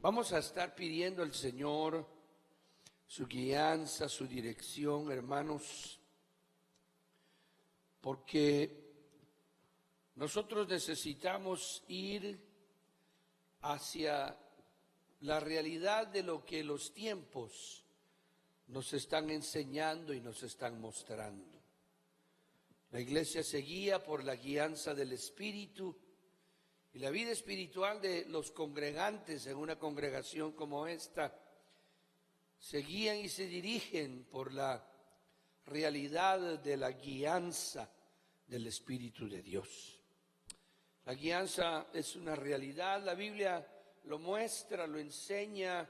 Vamos a estar pidiendo al Señor su guianza, su dirección, hermanos, porque nosotros necesitamos ir hacia la realidad de lo que los tiempos nos están enseñando y nos están mostrando. La iglesia se guía por la guianza del Espíritu y la vida espiritual de los congregantes en una congregación como esta se guían y se dirigen por la realidad de la guianza del Espíritu de Dios. La guianza es una realidad, la Biblia lo muestra, lo enseña,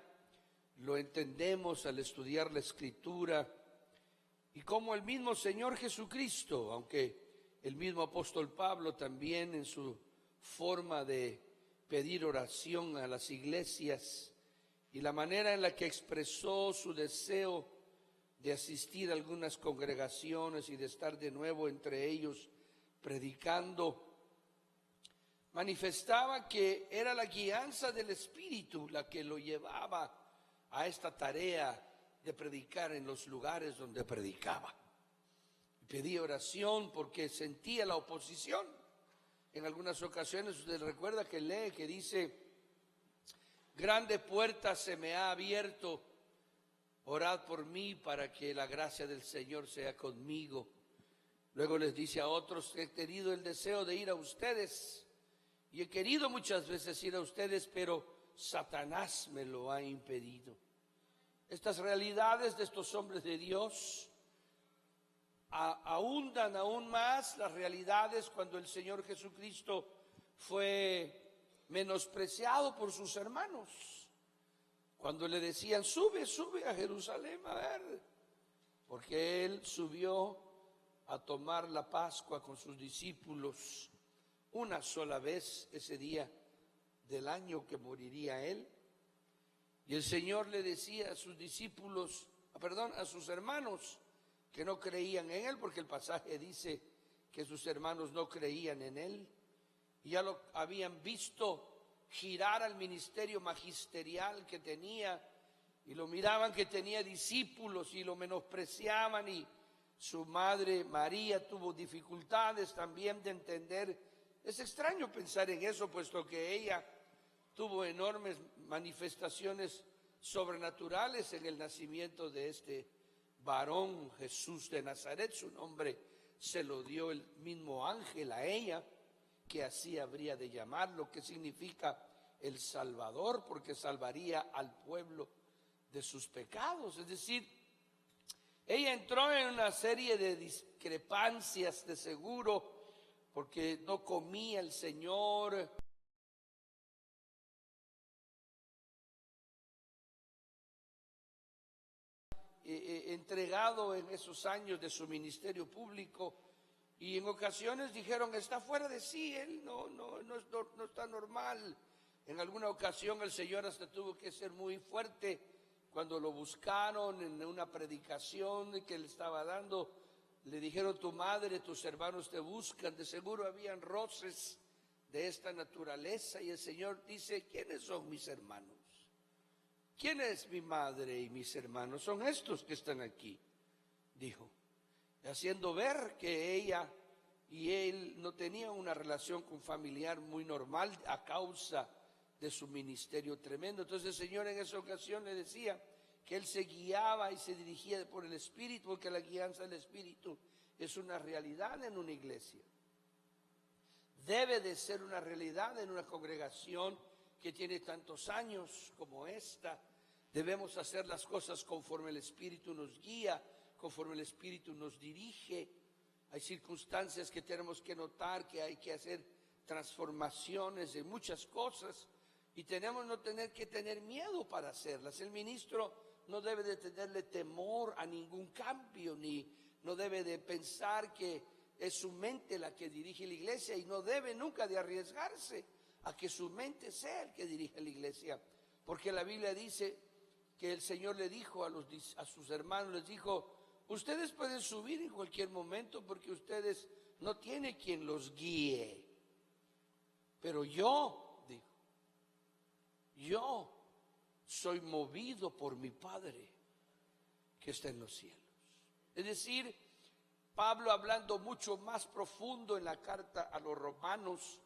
lo entendemos al estudiar la Escritura, y como el mismo Señor Jesucristo, aunque el mismo apóstol Pablo también en su forma de pedir oración a las iglesias y la manera en la que expresó su deseo de asistir a algunas congregaciones y de estar de nuevo entre ellos predicando, manifestaba que era la guianza del Espíritu la que lo llevaba a esta tarea de predicar en los lugares donde predicaba. Pedía oración porque sentía la oposición. En algunas ocasiones usted recuerda que lee que dice: grande puerta se me ha abierto, orad por mí para que la gracia del Señor sea conmigo. Luego les dice a otros: he tenido el deseo de ir a ustedes y he querido muchas veces ir a ustedes, pero Satanás me lo ha impedido. Estas realidades de estos hombres de Dios ahondan aún más las realidades cuando el Señor Jesucristo fue menospreciado por sus hermanos, cuando le decían: sube a Jerusalén a ver, porque él subió a tomar la Pascua con sus discípulos una sola vez ese día del año que moriría él. Y el Señor le decía a sus discípulos, a sus hermanos que no creían en él, porque el pasaje dice que sus hermanos no creían en él, y ya lo habían visto girar al ministerio magisterial que tenía, y lo miraban que tenía discípulos y lo menospreciaban, y su madre María tuvo dificultades también de entender. Es extraño pensar en eso, puesto que ella tuvo enormes manifestaciones sobrenaturales en el nacimiento de este varón Jesús de Nazaret. Su nombre se lo dio el mismo ángel a ella, que así habría de llamarlo, que significa el Salvador, porque salvaría al pueblo de sus pecados. Es decir, ella entró en una serie de discrepancias de seguro, porque no comía el Señor, entregado en esos años de su ministerio público, y en ocasiones dijeron: está fuera de sí, él no está normal. En alguna ocasión el Señor hasta tuvo que ser muy fuerte cuando lo buscaron en una predicación que él estaba dando. Le dijeron: tu madre, tus hermanos te buscan. De seguro habían roces de esta naturaleza, y el Señor dice: ¿quiénes son mis hermanos? ¿Quién es mi madre y mis hermanos? Son estos que están aquí, dijo, haciendo ver que ella y él no tenían una relación con familiar muy normal a causa de su ministerio tremendo. Entonces el Señor en esa ocasión le decía que él se guiaba y se dirigía por el Espíritu, porque la guianza del Espíritu es una realidad en una iglesia. Debe de ser una realidad en una congregación que tiene tantos años como esta. Debemos hacer las cosas conforme el Espíritu nos guía, conforme el Espíritu nos dirige. Hay circunstancias que tenemos que notar, que hay que hacer transformaciones de muchas cosas, y tenemos no tener que tener miedo para hacerlas. El ministro no debe de tenerle temor a ningún cambio, ni no debe de pensar que es su mente la que dirige la iglesia, y no debe nunca de arriesgarse a que su mente sea el que dirige la iglesia, porque la Biblia dice que el Señor le dijo a sus hermanos, les dijo: ustedes pueden subir en cualquier momento, porque ustedes no tienen quien los guíe, pero yo, dijo, yo soy movido por mi Padre que está en los cielos. Es decir, Pablo, hablando mucho más profundo en la carta a los romanos,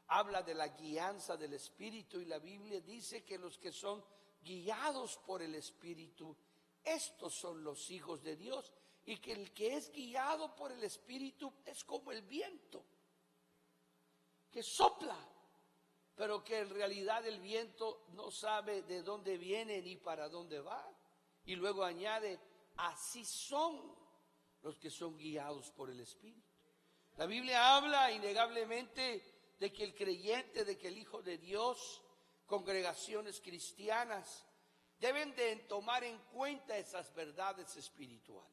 habla de la guianza del Espíritu, y la Biblia dice que los que son guiados por el Espíritu, estos son los hijos de Dios, y que el que es guiado por el Espíritu es como el viento que sopla, pero que en realidad el viento no sabe de dónde viene ni para dónde va. Y luego añade, así son los que son guiados por el Espíritu. La Biblia habla innegablemente de que el creyente, de que el Hijo de Dios, congregaciones cristianas, deben de tomar en cuenta esas verdades espirituales.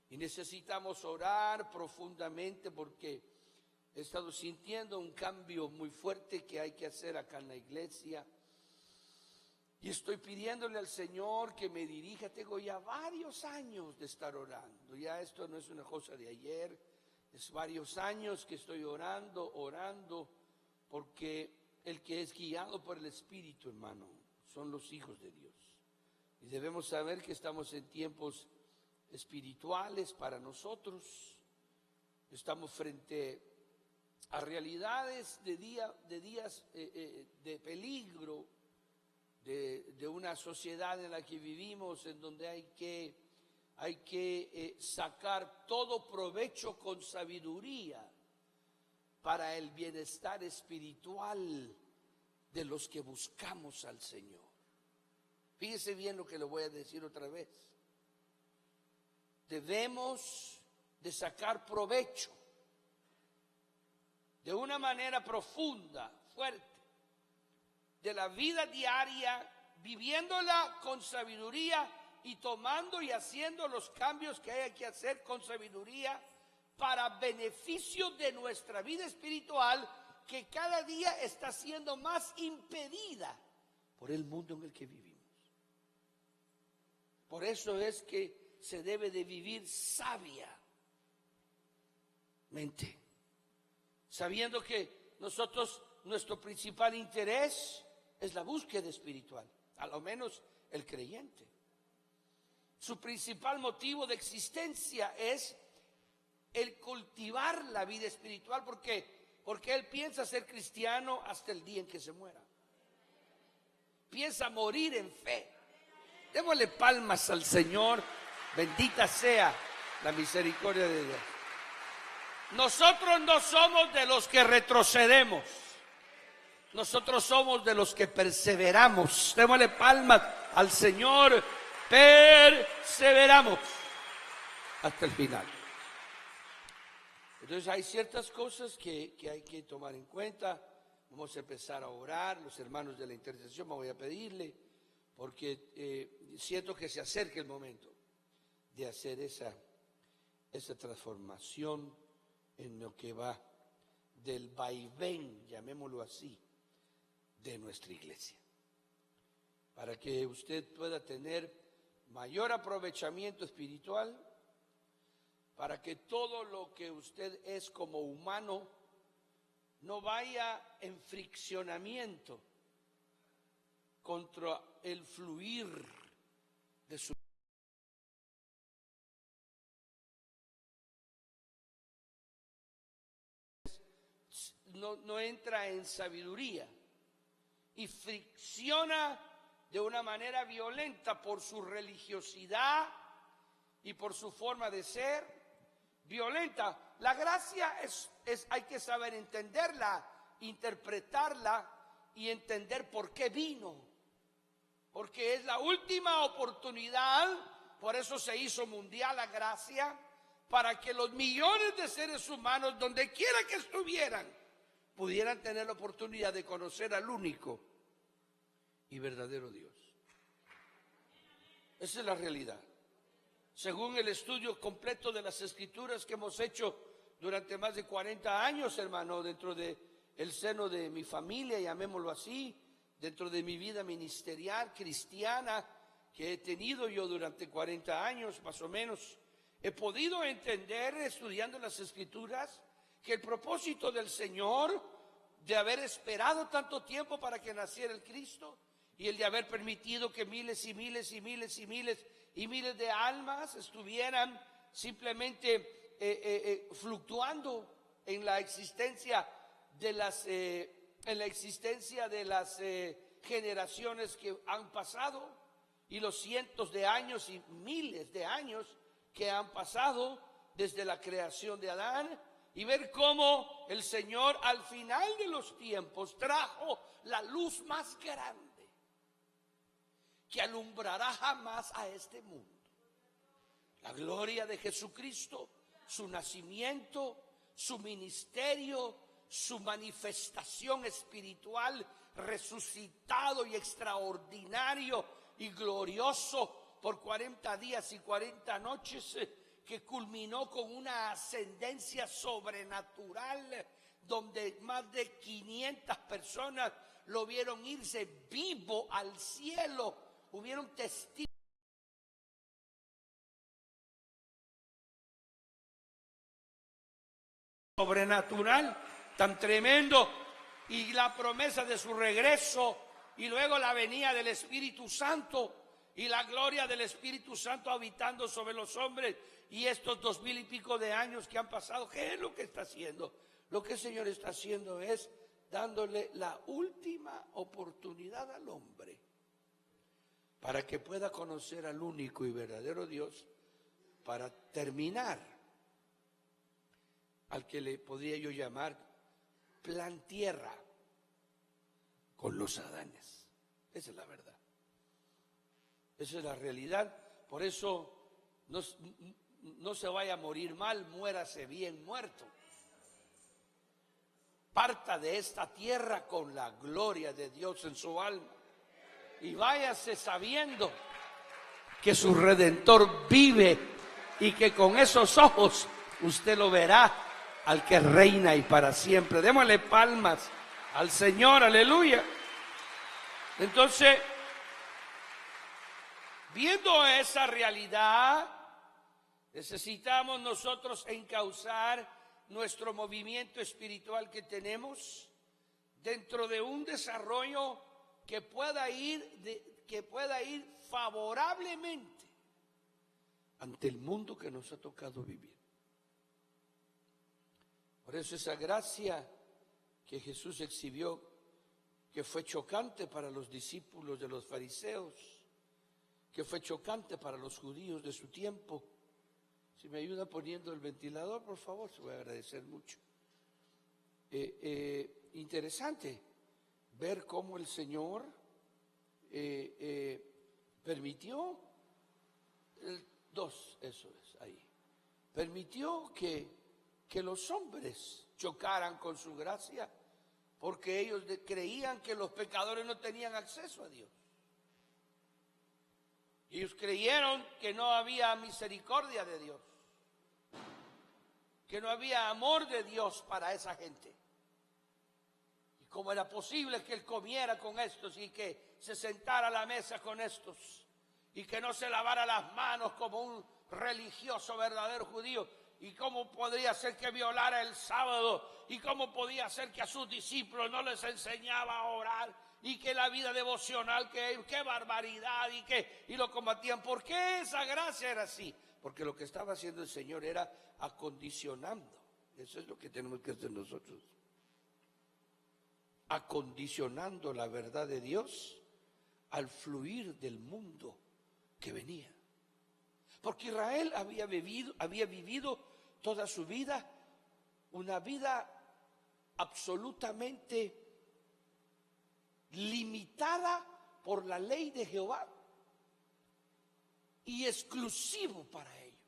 Y necesitamos orar profundamente, porque he estado sintiendo un cambio muy fuerte que hay que hacer acá en la iglesia. Y estoy pidiéndole al Señor que me dirija. Tengo ya varios años de estar orando. Ya esto no es una cosa de ayer. Es varios años que estoy orando, porque el que es guiado por el Espíritu, hermano, son los hijos de Dios. Y debemos saber que estamos en tiempos espirituales para nosotros. Estamos frente a realidades de días de peligro, de una sociedad en la que vivimos, en donde hay que sacar todo provecho con sabiduría para el bienestar espiritual de los que buscamos al Señor. Fíjese bien lo que le voy a decir otra vez. Debemos de sacar provecho de una manera profunda, fuerte, de la vida diaria, viviéndola con sabiduría y tomando y haciendo los cambios que hay que hacer con sabiduría para beneficio de nuestra vida espiritual, que cada día está siendo más impedida por el mundo en el que vivimos. Por eso es que se debe de vivir sabiamente, sabiendo que nuestro principal interés es la búsqueda espiritual, a lo menos el creyente. Su principal motivo de existencia es el cultivar la vida espiritual. ¿Por qué? Porque él piensa ser cristiano hasta el día en que se muera. Piensa morir en fe. Démosle palmas al Señor. Bendita sea la misericordia de Dios. Nosotros no somos de los que retrocedemos. Nosotros somos de los que perseveramos. Démosle palmas al Señor. Perseveramos hasta el final. Entonces hay ciertas cosas que hay que tomar en cuenta. Vamos a empezar a orar. Los hermanos de la intercesión me voy a pedirle, porque siento que se acerca el momento de hacer esa transformación en lo que va del vaivén, llamémoslo así, de nuestra iglesia, para que usted pueda tener mayor aprovechamiento espiritual, para que todo lo que usted es como humano no vaya en friccionamiento contra el fluir de su no entra en sabiduría y fricciona de una manera violenta por su religiosidad y por su forma de ser violenta. La gracia hay que saber entenderla, interpretarla y entender por qué vino, porque es la última oportunidad. Por eso se hizo mundial la gracia, para que los millones de seres humanos, donde quiera que estuvieran, pudieran tener la oportunidad de conocer al único y verdadero Dios. Esa es la realidad. Según el estudio completo de las Escrituras que hemos hecho durante más de 40 años, hermano, dentro del seno de mi familia, llamémoslo así, dentro de mi vida ministerial cristiana que he tenido yo durante 40 años más o menos, he podido entender, estudiando las Escrituras, que el propósito del Señor de haber esperado tanto tiempo para que naciera el Cristo y el de haber permitido que miles y miles y miles y miles y miles de almas estuvieran simplemente fluctuando en la existencia de las generaciones que han pasado, y los cientos de años y miles de años que han pasado desde la creación de Adán, y ver cómo el Señor al final de los tiempos trajo la luz más grande que alumbrará jamás a este mundo. La gloria de Jesucristo, su nacimiento, su ministerio, su manifestación espiritual, resucitado y extraordinario y glorioso por 40 días y 40 noches, que culminó con una ascendencia sobrenatural, donde más de 500 personas lo vieron irse vivo al cielo. Hubieron testigos sobrenatural tan tremendo, y la promesa de su regreso, y luego la venida del Espíritu Santo y la gloria del Espíritu Santo habitando sobre los hombres. Y estos 2000 y pico de años que han pasado, ¿qué es lo que está haciendo? Lo que el Señor está haciendo es dándole la última oportunidad al hombre para que pueda conocer al único y verdadero Dios, para terminar al que le podría yo llamar plan tierra con los Adanes. Esa es la verdad, esa es la realidad. Por eso no se vaya a morir mal, muérase bien muerto. Parta de esta tierra con la gloria de Dios en su alma, y váyase sabiendo que su Redentor vive, y que con esos ojos usted lo verá al que reina y para siempre. Démosle palmas al Señor, aleluya. Entonces, viendo esa realidad, necesitamos nosotros encauzar nuestro movimiento espiritual que tenemos dentro de un desarrollo que pueda ir favorablemente ante el mundo que nos ha tocado vivir. Por eso esa gracia que Jesús exhibió, que fue chocante para los discípulos de los fariseos, que fue chocante para los judíos de su tiempo. Si me ayuda poniendo el ventilador, por favor, se lo voy a agradecer mucho. Interesante ver cómo el Señor permitió, permitió que los hombres chocaran con su gracia, porque ellos creían que los pecadores no tenían acceso a Dios. Ellos creyeron que no había misericordia de Dios, que no había amor de Dios para esa gente. ¿Y cómo era posible que Él comiera con estos y que se sentara a la mesa con estos y que no se lavara las manos como un religioso verdadero judío? ¿Y cómo podría ser que violara el sábado? ¿Y cómo podía ser que a sus discípulos no les enseñaba a orar? Y que la vida devocional, qué barbaridad, y lo combatían. ¿Por qué esa gracia era así? Porque lo que estaba haciendo el Señor era acondicionando. Eso es lo que tenemos que hacer nosotros. Acondicionando la verdad de Dios al fluir del mundo que venía. Porque Israel había vivido toda su vida una vida absolutamente limitada por la ley de Jehová y exclusivo para ellos.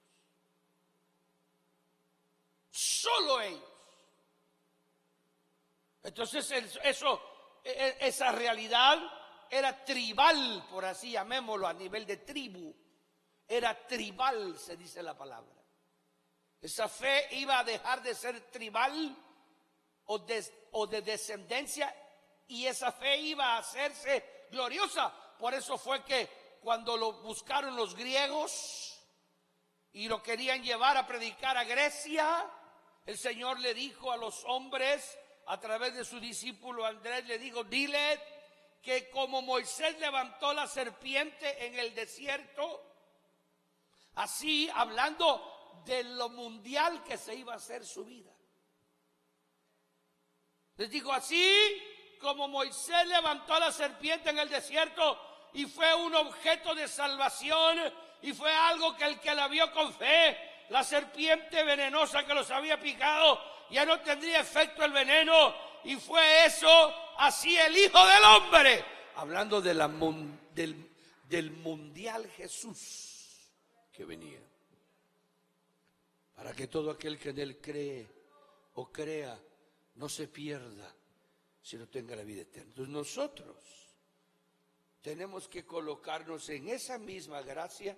Solo ellos. Entonces esa realidad era tribal, por así llamémoslo, a nivel de tribu. Era tribal, se dice la palabra. Esa fe iba a dejar de ser tribal o de descendencia, y esa fe iba a hacerse gloriosa. Por eso fue que cuando lo buscaron los griegos y lo querían llevar a predicar a Grecia, el Señor le dijo a los hombres a través de su discípulo Andrés, le dijo: dile que como Moisés levantó la serpiente en el desierto, así hablando de lo mundial que se iba a hacer su vida. Les digo, así como Moisés levantó la serpiente en el desierto y fue un objeto de salvación y fue algo que el que la vio con fe, la serpiente venenosa que los había picado, ya no tendría efecto el veneno, y fue eso, así el Hijo del Hombre, hablando de del mundial Jesús que venía, para que todo aquel que en él cree o crea no se pierda, sino tenga la vida eterna. Entonces nosotros tenemos que colocarnos en esa misma gracia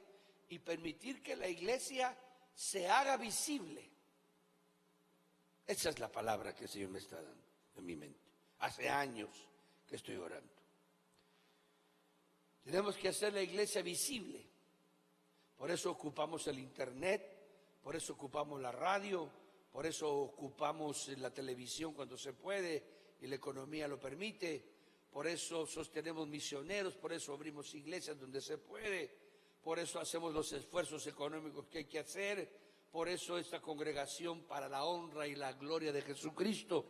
y permitir que la iglesia se haga visible. Esa es la palabra que el Señor me está dando en mi mente. Hace años que estoy orando. Tenemos que hacer la iglesia visible. Por eso ocupamos el internet, por eso ocupamos la radio, por eso ocupamos la televisión cuando se puede y la economía lo permite. Por eso sostenemos misioneros, por eso abrimos iglesias donde se puede, por eso hacemos los esfuerzos económicos que hay que hacer, por eso esta congregación, para la honra y la gloria de Jesucristo,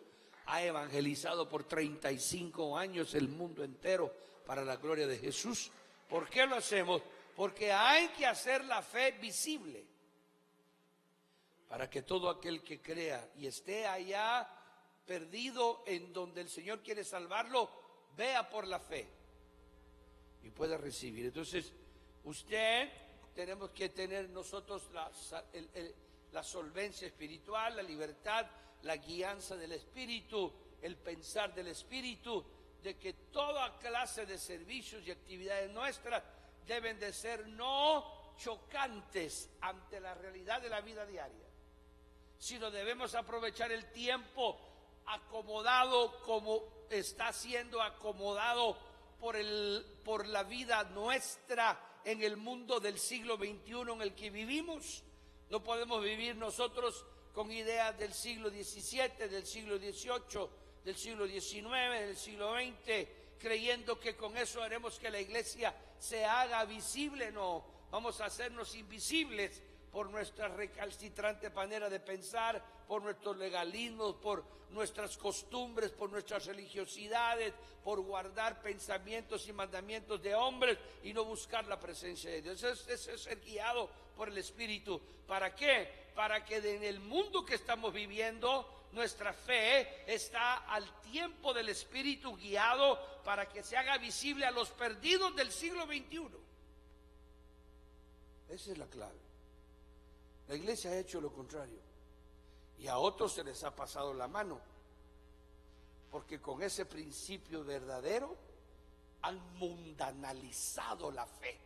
ha evangelizado por 35 años el mundo entero para la gloria de Jesús. ¿Por qué lo hacemos? Porque hay que hacer la fe visible, para que todo aquel que crea y esté allá perdido en donde el Señor quiere salvarlo, vea por la fe y pueda recibir. Entonces, tenemos que tener nosotros la solvencia espiritual, la libertad, la guianza del Espíritu, el pensar del Espíritu, de que toda clase de servicios y actividades nuestras deben de ser no chocantes ante la realidad de la vida diaria, sino debemos aprovechar el tiempo acomodado como está siendo acomodado por la vida nuestra en el mundo del siglo XXI en el que vivimos. No podemos vivir nosotros con ideas del siglo XVII, del siglo XVIII, del siglo XIX, del siglo XX, creyendo que con eso haremos que la iglesia se haga visible. No, vamos a hacernos invisibles por nuestra recalcitrante manera de pensar, por nuestros legalismos, por nuestras costumbres, por nuestras religiosidades, por guardar pensamientos y mandamientos de hombres y no buscar la presencia de Dios. Eso es ser guiado por el Espíritu. ¿Para qué? Para que en el mundo que estamos viviendo, nuestra fe está al tiempo del Espíritu guiado para que se haga visible a los perdidos del siglo XXI. Esa es la clave. La iglesia ha hecho lo contrario y a otros se les ha pasado la mano, porque con ese principio verdadero han mundanalizado la fe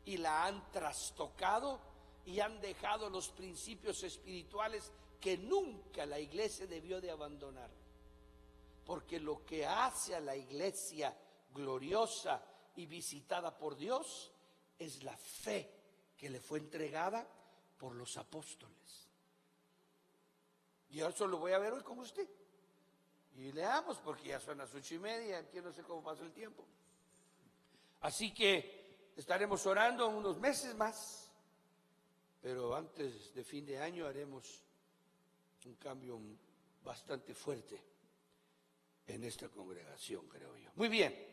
y la han trastocado y han dejado los principios espirituales que nunca la iglesia debió de abandonar, porque lo que hace a la iglesia gloriosa y visitada por Dios es la fe que le fue entregada por los apóstoles. Y eso lo voy a ver hoy con usted. Y leamos, porque ya son las 8:30, aquí no sé cómo pasó el tiempo. Así que estaremos orando unos meses más, pero antes de fin de año haremos un cambio bastante fuerte en esta congregación, creo yo. Muy bien.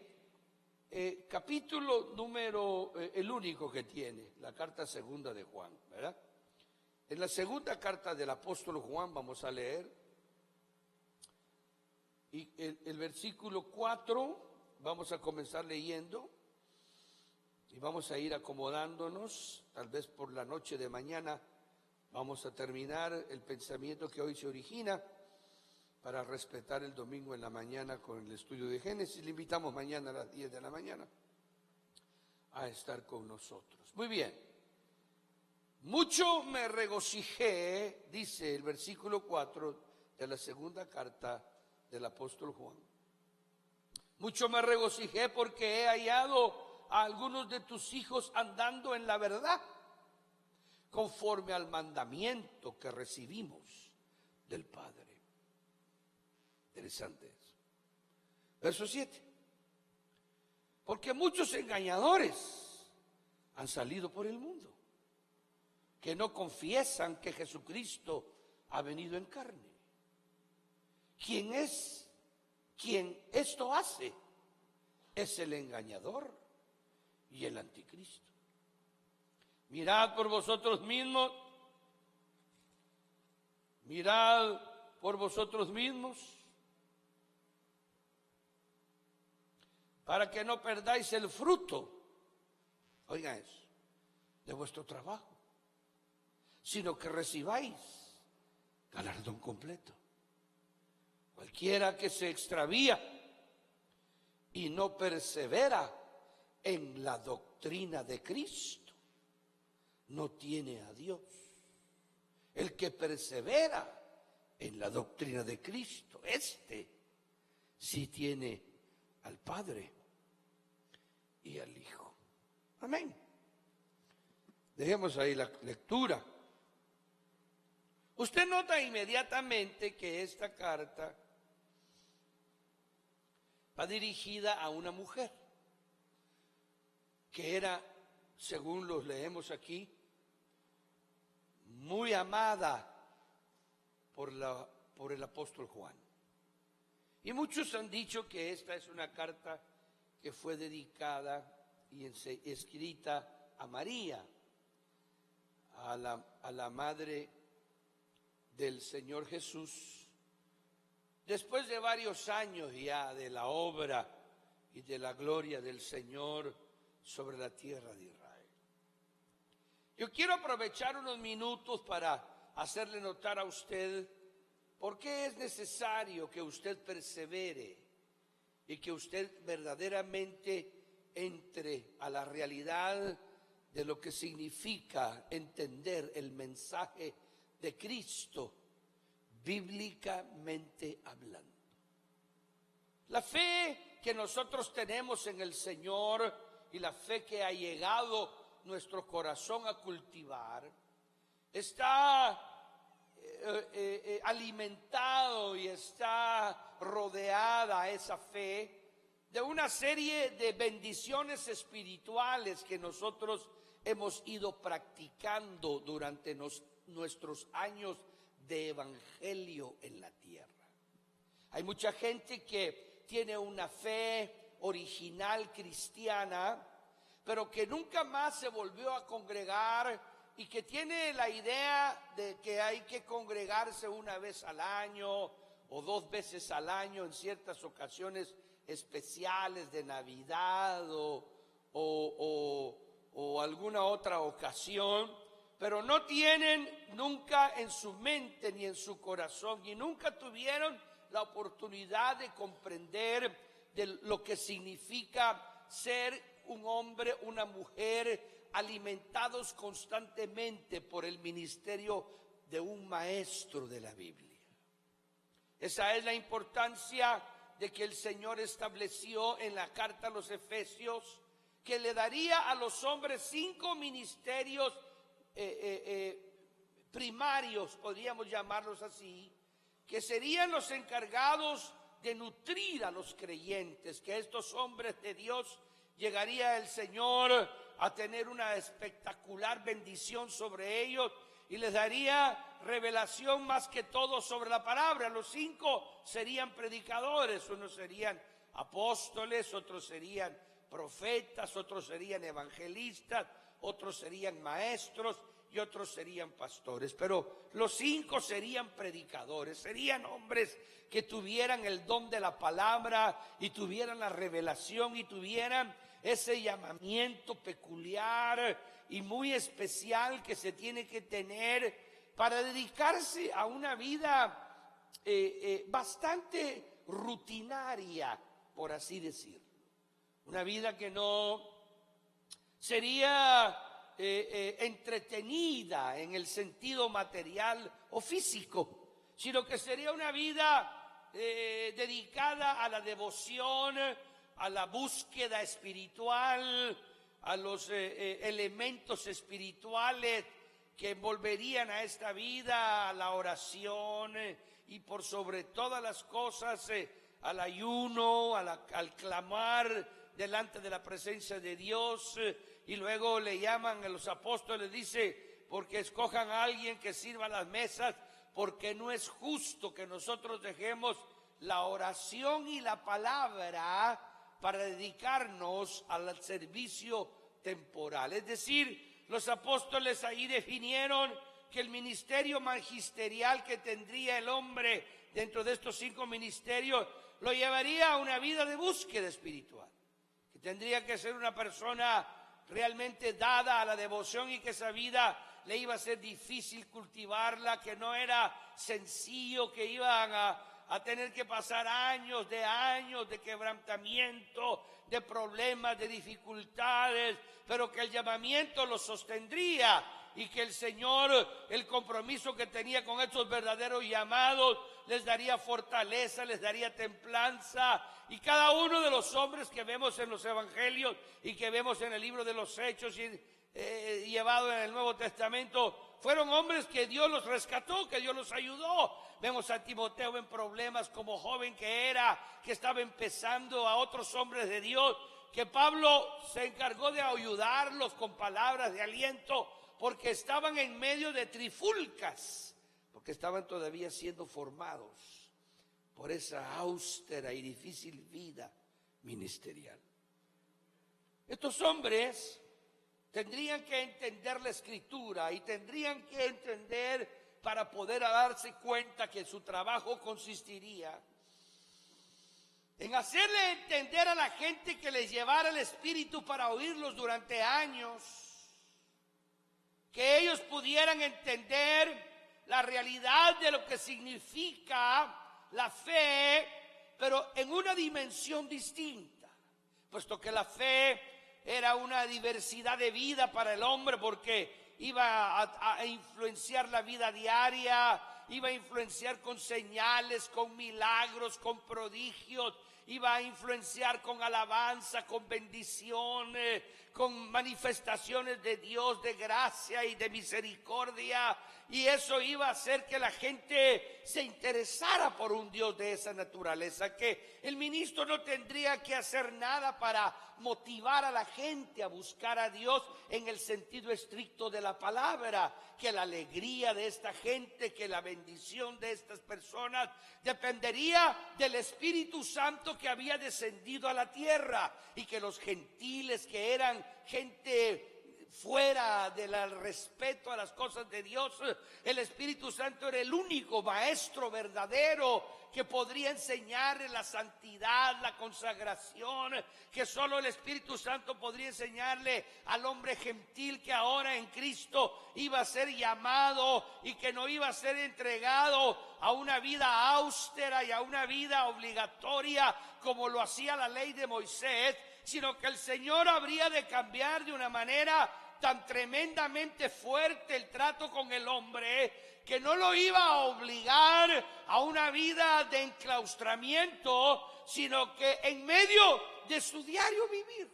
Capítulo número, el único que tiene, la carta segunda de Juan, ¿verdad? En la segunda carta del apóstol Juan vamos a leer, y el versículo 4, vamos a comenzar leyendo, y vamos a ir acomodándonos, tal vez por la noche de mañana, vamos a terminar el pensamiento que hoy se origina, para respetar el domingo en la mañana con el estudio de Génesis. Le invitamos mañana a las 10 de la mañana a estar con nosotros. Muy bien. Mucho me regocijé, dice el versículo 4 de la segunda carta del apóstol Juan. Mucho me regocijé porque he hallado a algunos de tus hijos andando en la verdad, conforme al mandamiento que recibimos del Padre. Interesante eso. Verso 7. Porque muchos engañadores han salido por el mundo, que no confiesan que Jesucristo ha venido en carne. Quien esto hace es el engañador y el anticristo. Mirad por vosotros mismos, mirad por vosotros mismos, para que no perdáis el fruto, oigan eso, de vuestro trabajo, sino que recibáis galardón completo. Cualquiera que se extravía y no persevera en la doctrina de Cristo, no tiene a Dios. El que persevera en la doctrina de Cristo, sí tiene al Padre y al Hijo. Amén. Dejemos ahí la lectura. Usted nota inmediatamente que esta carta va dirigida a una mujer que era, según los leemos aquí, muy amada por el apóstol Juan. Y muchos han dicho que esta es una carta que fue dedicada y escrita a María, a la madre del Señor Jesús, después de varios años ya de la obra y de la gloria del Señor sobre la tierra de Israel. Yo quiero aprovechar unos minutos para hacerle notar a usted por qué es necesario que usted persevere y que usted verdaderamente entre a la realidad de lo que significa entender el mensaje de Cristo, bíblicamente hablando. La fe que nosotros tenemos en el Señor y la fe que ha llegado nuestro corazón a cultivar está alimentado y está rodeada esa fe de una serie de bendiciones espirituales que nosotros hemos ido practicando durante nuestros años de evangelio en la tierra. Hay mucha gente que tiene una fe original cristiana, pero que nunca más se volvió a congregar y que tiene la idea de que hay que congregarse una vez al año o 2 veces al año en ciertas ocasiones especiales de Navidad o alguna otra ocasión, pero no tienen nunca en su mente ni en su corazón y nunca tuvieron la oportunidad de comprender de lo que significa ser un hombre, una mujer alimentados constantemente por el ministerio de un maestro de la Biblia. Esa es la importancia de que el Señor estableció en la carta a los Efesios, que le daría a los hombres 5 ministerios primarios, podríamos llamarlos así, que serían los encargados de nutrir a los creyentes, que estos hombres de Dios llegaría el Señor a tener una espectacular bendición sobre ellos y les daría revelación más que todo sobre la palabra. Los 5 serían predicadores, unos serían apóstoles, otros serían profetas, otros serían evangelistas, otros serían maestros y otros serían pastores, pero los 5 serían predicadores, serían hombres que tuvieran el don de la palabra y tuvieran la revelación y tuvieran ese llamamiento peculiar y muy especial que se tiene que tener para dedicarse a una vida bastante rutinaria, por así decirlo. Una vida que no sería entretenida en el sentido material o físico, sino que sería una vida dedicada a la devoción, a la búsqueda espiritual, a los elementos espirituales que envolverían a esta vida, a la oración y por sobre todas las cosas al ayuno, al clamar delante de la presencia de Dios, y luego le llaman a los apóstoles, dice, porque escojan a alguien que sirva las mesas, porque no es justo que nosotros dejemos la oración y la palabra para dedicarnos al servicio temporal. Es decir, los apóstoles ahí definieron que el ministerio magisterial que tendría el hombre dentro de estos 5 ministerios lo llevaría a una vida de búsqueda espiritual, que tendría que ser una persona realmente dada a la devoción y que esa vida le iba a ser difícil cultivarla, que no era sencillo, que iban a tener que pasar años de quebrantamiento, de problemas, de dificultades, pero que el llamamiento los sostendría y que el Señor, el compromiso que tenía con estos verdaderos llamados, les daría fortaleza, les daría templanza. Y cada uno de los hombres que vemos en los evangelios y que vemos en el libro de los Hechos y llevado en el Nuevo Testamento, fueron hombres que Dios los rescató, que Dios los ayudó. Vemos a Timoteo en problemas como joven que era, que estaba empezando, a otros hombres de Dios, que Pablo se encargó de ayudarlos con palabras de aliento, porque estaban en medio de trifulcas, porque estaban todavía siendo formados por esa austera y difícil vida ministerial. Estos hombres tendrían que entender la Escritura y tendrían que entender para poder darse cuenta que su trabajo consistiría en hacerle entender a la gente que les llevara el Espíritu para oírlos durante años, que ellos pudieran entender la realidad de lo que significa la fe, pero en una dimensión distinta, puesto que la fe era una diversidad de vida para el hombre, porque iba a influenciar la vida diaria, iba a influenciar con señales, con milagros, con prodigios, iba a influenciar con alabanza, con bendición, con manifestaciones de Dios, de gracia y de misericordia. Y eso iba a hacer que la gente se interesara por un Dios de esa naturaleza, que el ministro no tendría que hacer nada para motivar a la gente a buscar a Dios en el sentido estricto de la palabra, que la alegría de esta gente, que la bendición de estas personas dependería del Espíritu Santo que había descendido a la tierra, y que los gentiles, que eran gente fuera del respeto a las cosas de Dios, el Espíritu Santo era el único maestro verdadero que podría enseñarle la santidad, la consagración, que solo el Espíritu Santo podría enseñarle al hombre gentil que ahora en Cristo iba a ser llamado y que no iba a ser entregado a una vida austera y a una vida obligatoria como lo hacía la ley de Moisés, sino que el Señor habría de cambiar de una manera tan tremendamente fuerte el trato con el hombre, que no lo iba a obligar a una vida de enclaustramiento, sino que en medio de su diario vivir,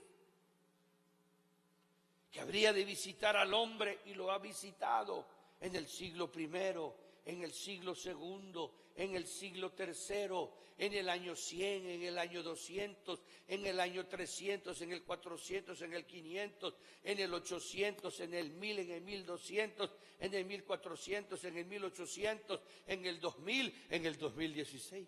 que habría de visitar al hombre, y lo ha visitado en el siglo primero, en el siglo segundo, en el siglo tercero, en el año 100, en el año 200, en el año 300, en el 400, en el 500, en el 800, en el 1000, en el 1200, en el 1400, en el 1800, en el 2000, en el 2016.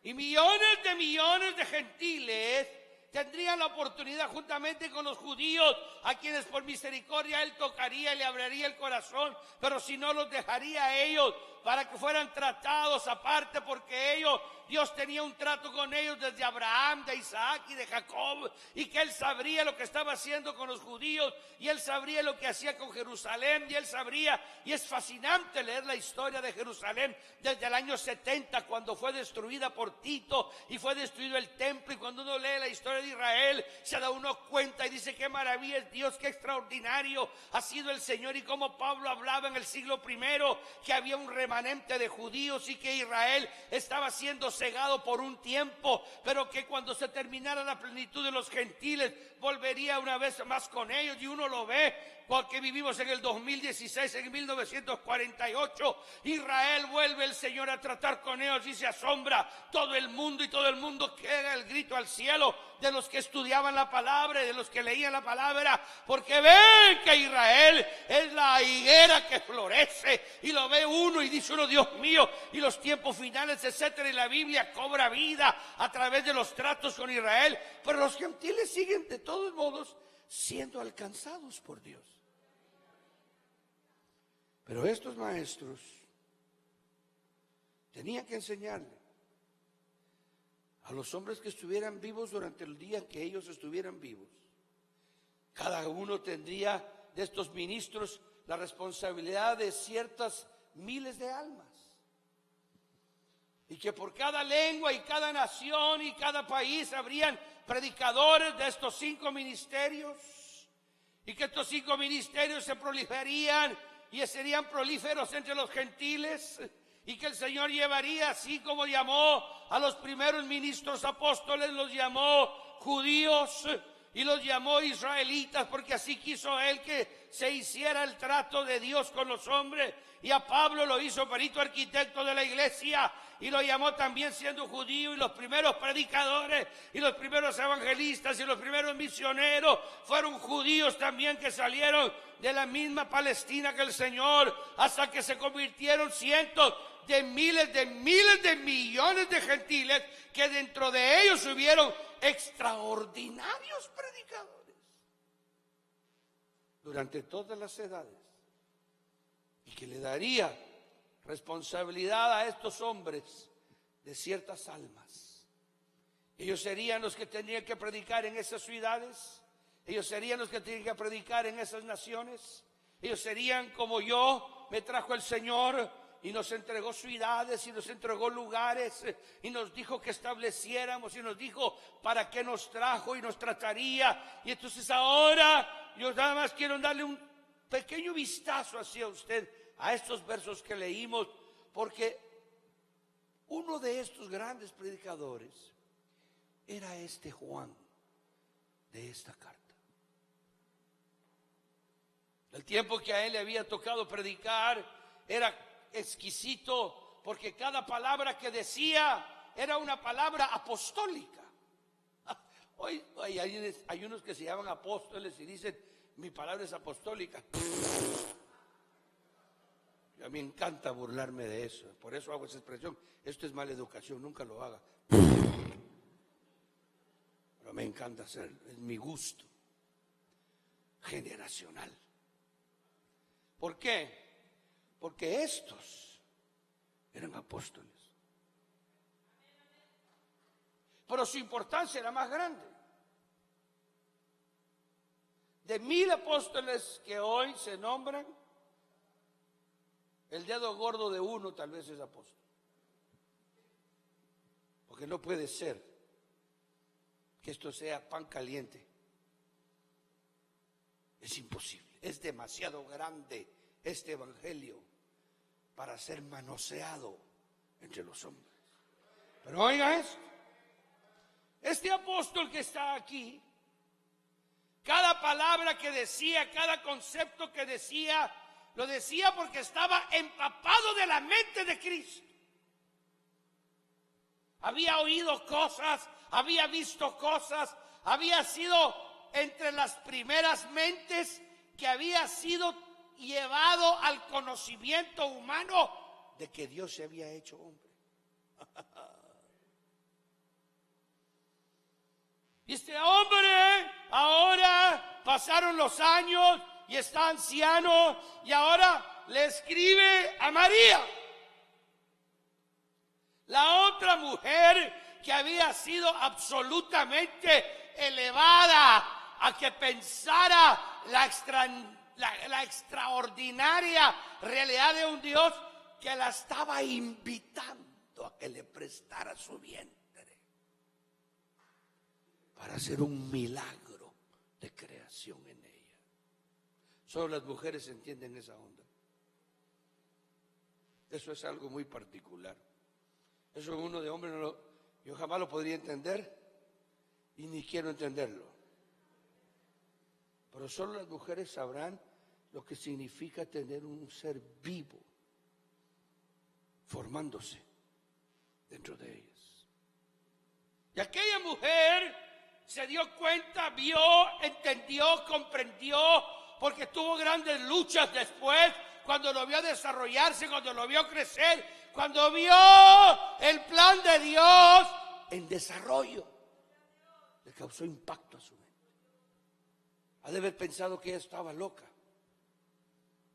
Y millones de gentiles tendrían la oportunidad, juntamente con los judíos, a quienes por misericordia Él tocaría y le abriría el corazón, pero si no, los dejaría a ellos para que fueran tratados aparte, porque ellos, Dios tenía un trato con ellos desde Abraham, de Isaac y de Jacob, y que Él sabría lo que estaba haciendo con los judíos, y Él sabría lo que hacía con Jerusalén, y Él sabría, y es fascinante leer la historia de Jerusalén desde el año 70, cuando fue destruida por Tito, y fue destruido el templo, y cuando uno lee la historia de Israel, se da uno cuenta y dice qué maravilla es Dios, qué extraordinario ha sido el Señor. Y como Pablo hablaba en el siglo I que había un remanente de judíos y que Israel estaba siendo cegado por un tiempo, pero que cuando se terminara la plenitud de los gentiles volvería una vez más con ellos. Y uno lo ve porque vivimos en el 2016, en 1948, Israel vuelve el Señor a tratar con ellos y se asombra todo el mundo, y todo el mundo queda el grito al cielo de los que estudiaban la palabra y de los que leían la palabra, porque ven que Israel es la higuera que florece, y lo ve uno y dice uno, Dios mío, y los tiempos finales, etcétera, y la Biblia cobra vida a través de los tratos con Israel, pero los gentiles siguen de todos modos siendo alcanzados por Dios. Pero estos maestros tenían que enseñarle a los hombres que estuvieran vivos durante el día en que ellos estuvieran vivos. Cada uno tendría de estos ministros la responsabilidad de ciertas miles de almas, y que por cada lengua y cada nación y cada país habrían predicadores de estos 5 ministerios, y que estos 5 ministerios se proliferarían y serían prolíferos entre los gentiles, y que el Señor llevaría, así como llamó a los primeros ministros apóstoles, los llamó judíos y los llamó israelitas, porque así quiso Él que se hiciera el trato de Dios con los hombres. Y a Pablo lo hizo perito arquitecto de la iglesia, y lo llamó también siendo judío, y los primeros predicadores y los primeros evangelistas y los primeros misioneros fueron judíos también, que salieron de la misma Palestina que el Señor, hasta que se convirtieron cientos de miles de millones de gentiles, que dentro de ellos hubieron extraordinarios predicadores durante todas las edades, y que le daría responsabilidad a estos hombres de ciertas almas. Ellos serían los que tendrían que predicar en esas ciudades, ellos serían los que tenían que predicar en esas naciones, ellos serían como yo, me trajo el Señor y nos entregó ciudades y nos entregó lugares y nos dijo que estableciéramos, y nos dijo para qué nos trajo y nos trataría. Y entonces ahora yo nada más quiero darle un pequeño vistazo hacia usted a estos versos que leímos, porque uno de estos grandes predicadores era este Juan de esta carta. El tiempo que a él le había tocado predicar era exquisito, porque cada palabra que decía era una palabra apostólica. Hoy hay unos que se llaman apóstoles y dicen, mi palabra es apostólica. A mí me encanta burlarme de eso, por eso hago esa expresión. Esto es mala educación, nunca lo haga. Pero me encanta hacerlo, es mi gusto generacional. ¿Por qué? Porque estos eran apóstoles, pero su importancia era más grande. De 1000 apóstoles que hoy se nombran, el dedo gordo de uno tal vez es apóstol. Porque no puede ser que esto sea pan caliente. Es imposible, es demasiado grande este evangelio para ser manoseado entre los hombres. Pero oiga esto, este apóstol que está aquí, cada palabra que decía, cada concepto que decía, lo decía porque estaba empapado de la mente de Cristo. Había oído cosas, había visto cosas, había sido entre las primeras mentes que había sido llevado al conocimiento humano de que Dios se había hecho hombre. Y este hombre ahora pasaron los años y está anciano, y ahora le escribe a María, la otra mujer que había sido absolutamente elevada a que pensara la extraordinaria realidad de un Dios que la estaba invitando a que le prestara su vientre. para hacer un milagro de creación en ella. Solo las mujeres entienden esa onda. Eso es algo muy particular. Eso uno de hombre yo jamás lo podría entender y ni quiero entenderlo. Pero solo las mujeres sabrán lo que significa tener un ser vivo formándose dentro de ellas. Y aquella mujer se dio cuenta, vio, entendió, comprendió, porque tuvo grandes luchas después, cuando lo vio desarrollarse, cuando lo vio crecer, cuando vio el plan de Dios en desarrollo. Le causó impacto a su mente. Ha de haber pensado que ella estaba loca,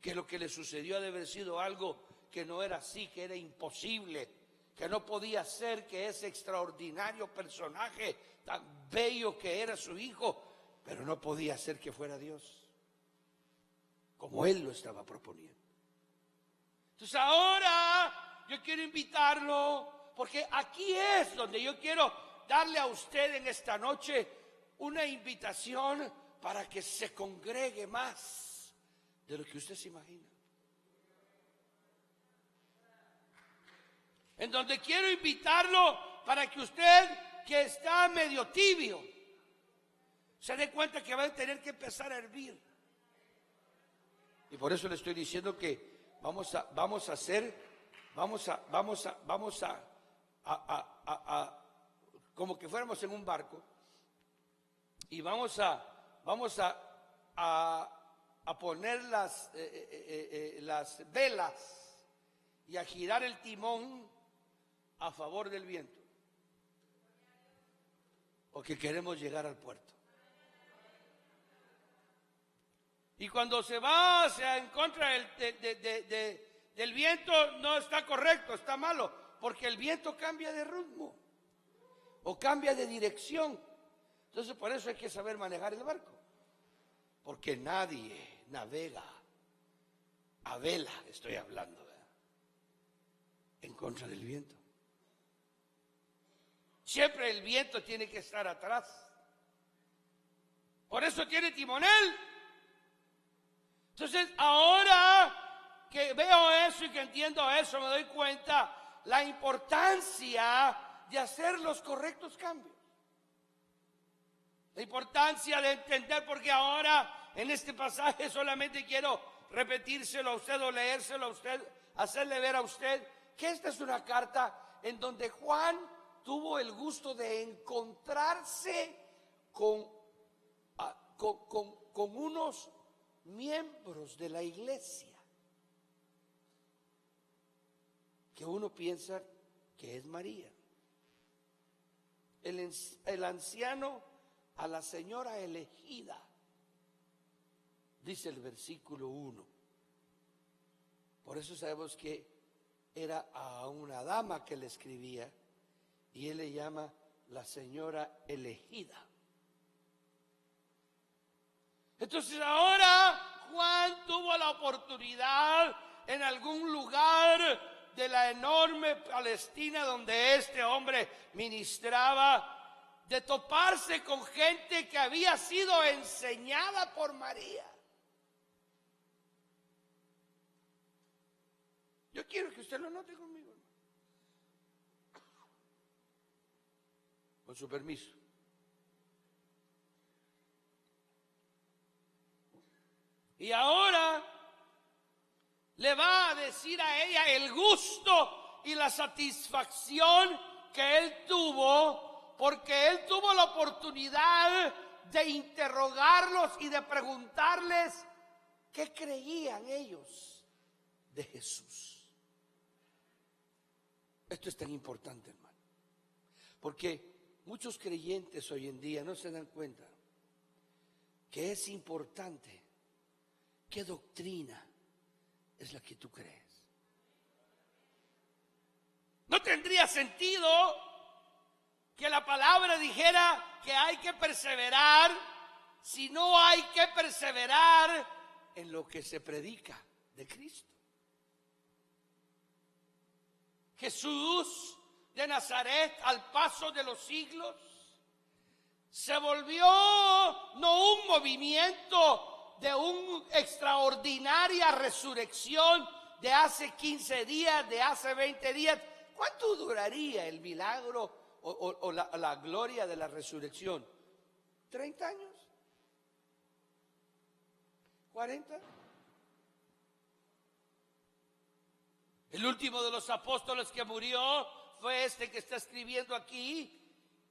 que lo que le sucedió ha de haber sido algo que no era así, que era imposible, que no podía ser, que ese extraordinario personaje tan bello que era su hijo, pero no podía ser que fuera Dios, como él lo estaba proponiendo. Entonces ahora yo quiero invitarlo, porque aquí es donde yo quiero darle a usted en esta noche una invitación para que se congregue más de lo que usted se imagina. En donde quiero invitarlo para que usted, que está medio tibio, se dé cuenta que va a tener que empezar a hervir. Y por eso le estoy diciendo que vamos a hacer, como que fuéramos en un barco, y vamos a poner las velas y a girar el timón a favor del viento, porque queremos llegar al puerto. Y cuando se va hacia en contra del viento, no está correcto, está malo, porque el viento cambia de ritmo o cambia de dirección. Entonces por eso hay que saber manejar el barco, porque nadie navega a vela, estoy hablando, ¿verdad?, en contra del viento. Siempre el viento tiene que estar atrás. Por eso tiene timonel. Entonces ahora que veo eso y que entiendo eso, me doy cuenta la importancia de hacer los correctos cambios. La importancia de entender, porque ahora en este pasaje solamente quiero repetírselo a usted o leérselo a usted, hacerle ver a usted que esta es una carta en donde Juan tuvo el gusto de encontrarse con unos miembros de la iglesia que uno piensa que es María, el anciano a la señora elegida, dice el versículo 1. Por eso sabemos que era a una dama que le escribía, y él le llama la señora elegida. Entonces ahora Juan tuvo la oportunidad en algún lugar de la enorme Palestina donde este hombre ministraba, de toparse con gente que había sido enseñada por María. Yo quiero que usted lo note conmigo, con su permiso. Y ahora le va a decir a ella el gusto y la satisfacción que él tuvo, porque él tuvo la oportunidad de interrogarlos y de preguntarles qué creían ellos de Jesús. Esto es tan importante, hermano, porque muchos creyentes hoy en día no se dan cuenta que es importante qué doctrina es la que tú crees. No tendría sentido que la palabra dijera que hay que perseverar si no hay que perseverar en lo que se predica de Cristo. Jesús de Nazaret, al paso de los siglos, Se volvió no un movimiento de una extraordinaria resurrección de hace 15 días, de hace 20 días. ¿Cuánto duraría el milagro o la gloria de la resurrección? ¿30 años? ¿40? El último de los apóstoles que murió fue este que está escribiendo aquí,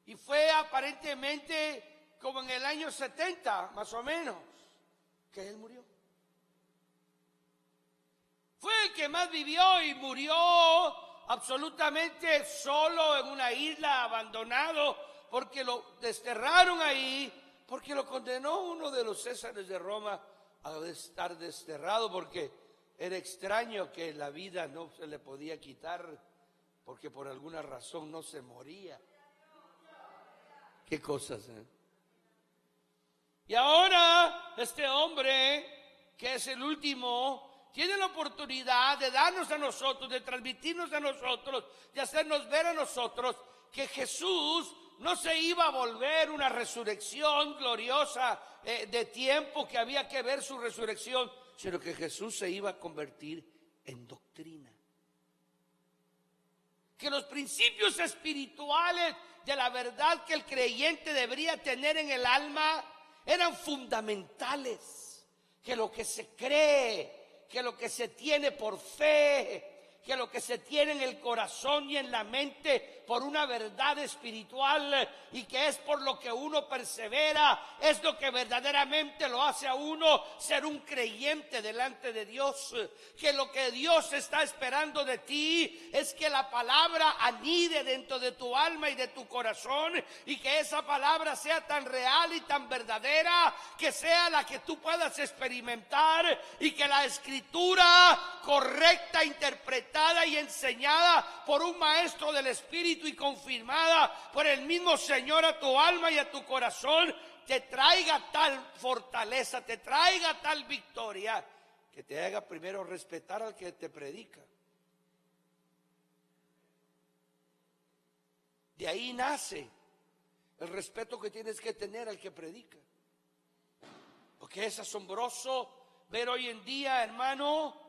y fue aparentemente como en el año 70, más o menos, que él murió. Fue el que más vivió y murió absolutamente solo en una isla, abandonado, porque lo desterraron ahí, porque lo condenó uno de los césares de Roma a estar desterrado, porque era extraño que la vida no se le podía quitar, porque por alguna razón no se moría. Qué cosas, ¿eh? Y ahora este hombre, que es el último, tiene la oportunidad de darnos a nosotros, de transmitirnos a nosotros, de hacernos ver a nosotros que Jesús no se iba a volver una resurrección gloriosa de tiempo que había que ver su resurrección, sino que Jesús se iba a convertir en doctrina. Que los principios espirituales de la verdad que el creyente debería tener en el alma eran fundamentales. Que lo que se cree, que lo que se tiene por fe, que lo que se tiene en el corazón y en la mente por una verdad espiritual, y que es por lo que uno persevera, es lo que verdaderamente lo hace a uno ser un creyente delante de Dios. Que lo que Dios está esperando de ti es que la palabra anide dentro de tu alma y de tu corazón, y que esa palabra sea tan real y tan verdadera, que sea la que tú puedas experimentar, y que la escritura correcta, interpretada y enseñada por un maestro del Espíritu y confirmada por el mismo Señor a tu alma y a tu corazón, te traiga tal fortaleza, te traiga tal victoria, que te haga primero respetar al que te predica. De ahí nace el respeto que tienes que tener al que predica. Porque es asombroso ver hoy en día, hermano,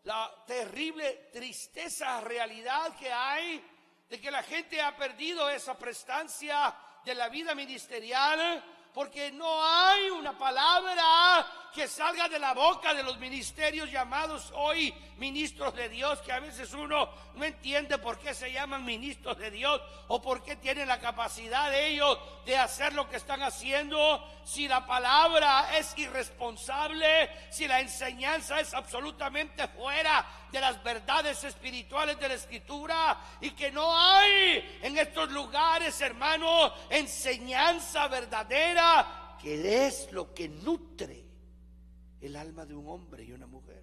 la terrible tristeza, realidad que hay de que la gente ha perdido esa prestancia de la vida ministerial, porque no hay una palabra que salga de la boca de los ministerios llamados hoy ministros de Dios, que a veces uno no entiende por qué se llaman ministros de Dios o por qué tienen la capacidad de ellos de hacer lo que están haciendo, si la palabra es irresponsable, si la enseñanza es absolutamente fuera de las verdades espirituales de la Escritura, y que no hay en estos lugares, hermano, enseñanza verdadera, que es lo que nutre el alma de un hombre y una mujer,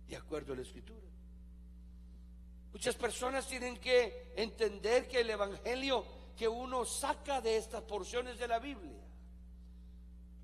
de acuerdo a la Escritura. Muchas personas tienen que entender que el evangelio que uno saca de estas porciones de la Biblia,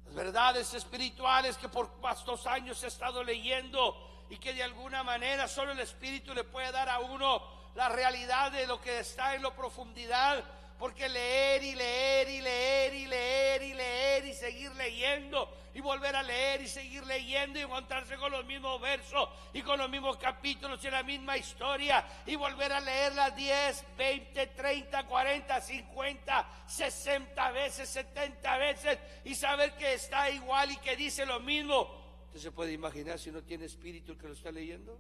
las verdades espirituales que por vastos años he estado leyendo, y que de alguna manera solo el Espíritu le puede dar a uno la realidad de lo que está en la profundidad, porque leer y leer y leer y leer y leer y seguir leyendo y volver a leer y seguir leyendo y encontrarse con los mismos versos y con los mismos capítulos y la misma historia, y volver a leerla 10, 20, 30, 40, 50, 60 veces, 70 veces, y saber que está igual y que dice lo mismo. ¿Usted se puede imaginar si no tiene espíritu el que lo está leyendo?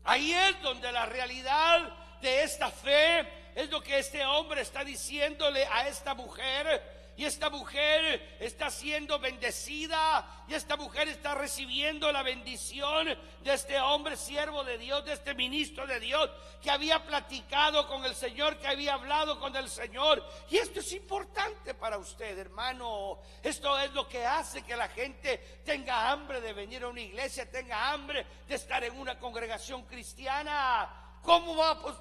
Ahí es donde la realidad de esta fe es lo que este hombre está diciéndole a esta mujer. Y esta mujer está siendo bendecida, y esta mujer está recibiendo la bendición de este hombre siervo de Dios, de este ministro de Dios, que había platicado con el Señor, que había hablado con el Señor. Y esto es importante para usted, hermano. Esto es lo que hace que la gente tenga hambre de venir a una iglesia, tenga hambre de estar en una congregación cristiana. ¿Cómo va? Pues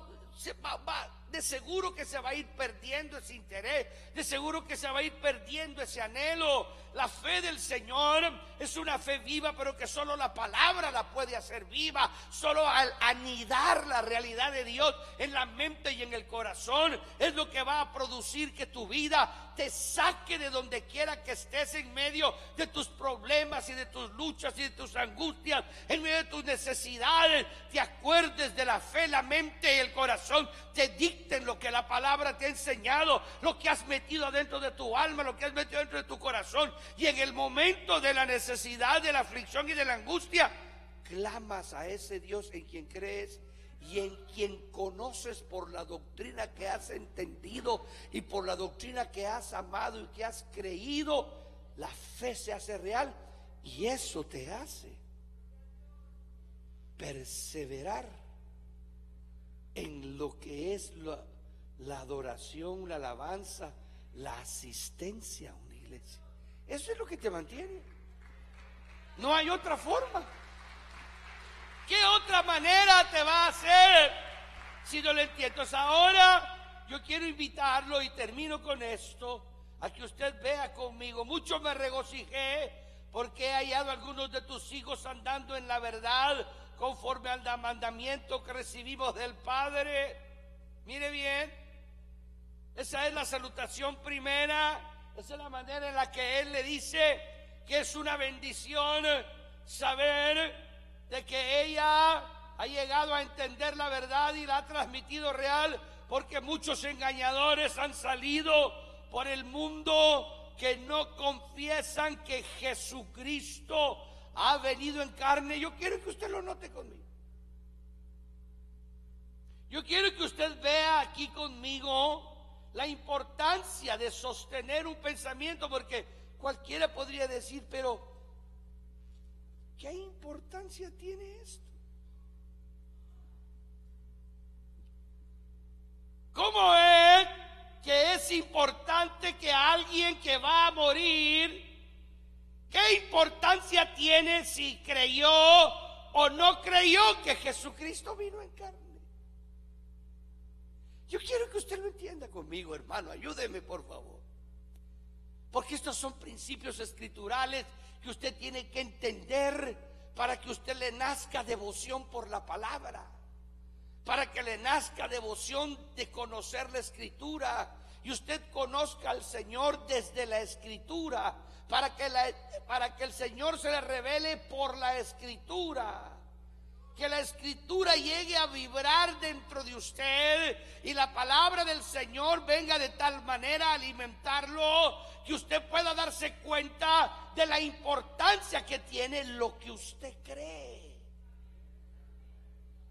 de seguro que se va a ir perdiendo ese interés, de seguro que se va a ir perdiendo ese anhelo. La fe del Señor es una fe viva, pero que solo la palabra la puede hacer viva. Solo al anidar la realidad de Dios en la mente y en el corazón corazón es lo que va a producir que tu vida te saque de donde quiera que estés, en medio de tus problemas y de tus luchas y de tus angustias, en medio de tus necesidades. Te acuerdes de la fe, la mente y el corazón te dicten lo que la palabra te ha enseñado, lo que has metido adentro de tu alma, lo que has metido dentro de tu corazón, y en el momento de la necesidad, de la aflicción y de la angustia, clamas a ese Dios en quien crees y en quien conoces por la doctrina que has entendido y por la doctrina que has amado y que has creído. La fe se hace real y eso te hace perseverar en lo que es la adoración, la alabanza, la asistencia a una iglesia. Eso es lo que te mantiene. No hay otra forma. ¿Qué otra manera te va a hacer si no lo entiendes? Entonces ahora yo quiero invitarlo, y termino con esto, a que usted vea conmigo. Mucho me regocijé porque he hallado a algunos de tus hijos andando en la verdad, conforme al mandamiento que recibimos del Padre. Mire bien, esa es la salutación primera. Esa es la manera en la que Él le dice que es una bendición saber de que ella ha llegado a entender la verdad y la ha transmitido real, porque muchos engañadores han salido por el mundo que no confiesan que Jesucristo ha venido en carne. Yo quiero que usted lo note conmigo. Yo quiero que usted vea aquí conmigo la importancia de sostener un pensamiento, porque cualquiera podría decir, pero ¿qué importancia tiene esto? ¿Cómo es que es importante que alguien que va a morir, qué importancia tiene si creyó o no creyó que Jesucristo vino en carne? Yo quiero que usted lo entienda conmigo, hermano. Ayúdeme, por favor. Porque estos son principios escriturales que usted tiene que entender para que usted le nazca devoción por la palabra, para que le nazca devoción de conocer la escritura, y usted conozca al Señor desde la escritura, para que el Señor se le revele por la escritura, que la escritura llegue a vibrar dentro de usted y la palabra del Señor venga de tal manera a alimentarlo que usted pueda darse cuenta de la importancia que tiene lo que usted cree.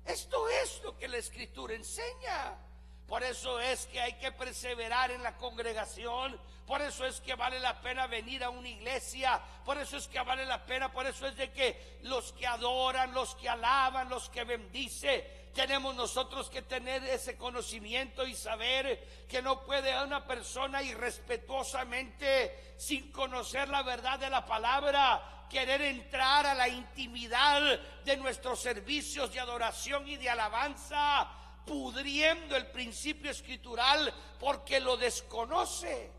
Esto es lo que la escritura enseña. Por eso es que hay que perseverar en la congregación. Por eso es que vale la pena venir a una iglesia. Por eso es que vale la pena. Por eso es de que los que adoran, los que alaban, los que bendice, tenemos nosotros que tener ese conocimiento y saber que no puede una persona irrespetuosamente, sin conocer la verdad de la palabra, querer entrar a la intimidad de nuestros servicios de adoración y de alabanza, pudriendo el principio escritural porque lo desconoce.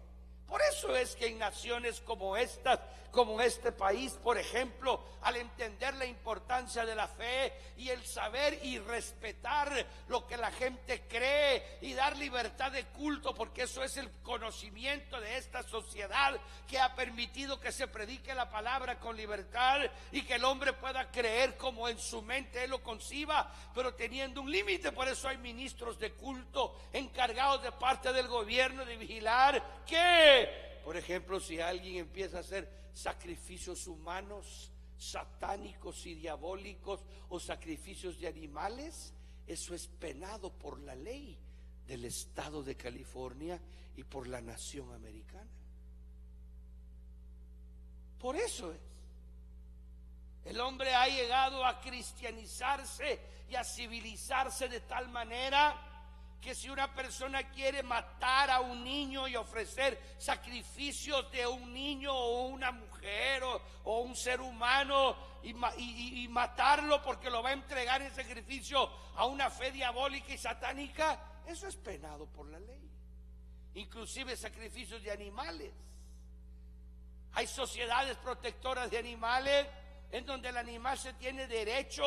Por eso es que en naciones como estas, como este país, por ejemplo, al entender la importancia de la fe y el saber y respetar lo que la gente cree y dar libertad de culto, porque eso es el conocimiento de esta sociedad que ha permitido que se predique la palabra con libertad y que el hombre pueda creer como en su mente él lo conciba, pero teniendo un límite. Por eso hay ministros de culto encargados de parte del gobierno de vigilar que, por ejemplo, si alguien empieza a hacer sacrificios humanos, satánicos y diabólicos, o sacrificios de animales, eso es penado por la ley del estado de California y por la nación americana. Por eso es. El hombre ha llegado a cristianizarse y a civilizarse de tal manera que si una persona quiere matar a un niño y ofrecer sacrificios de un niño o una mujer o un ser humano y matarlo porque lo va a entregar en sacrificio a una fe diabólica y satánica, eso es penado por la ley. Inclusive sacrificios de animales. Hay sociedades protectoras de animales en donde el animal se tiene derecho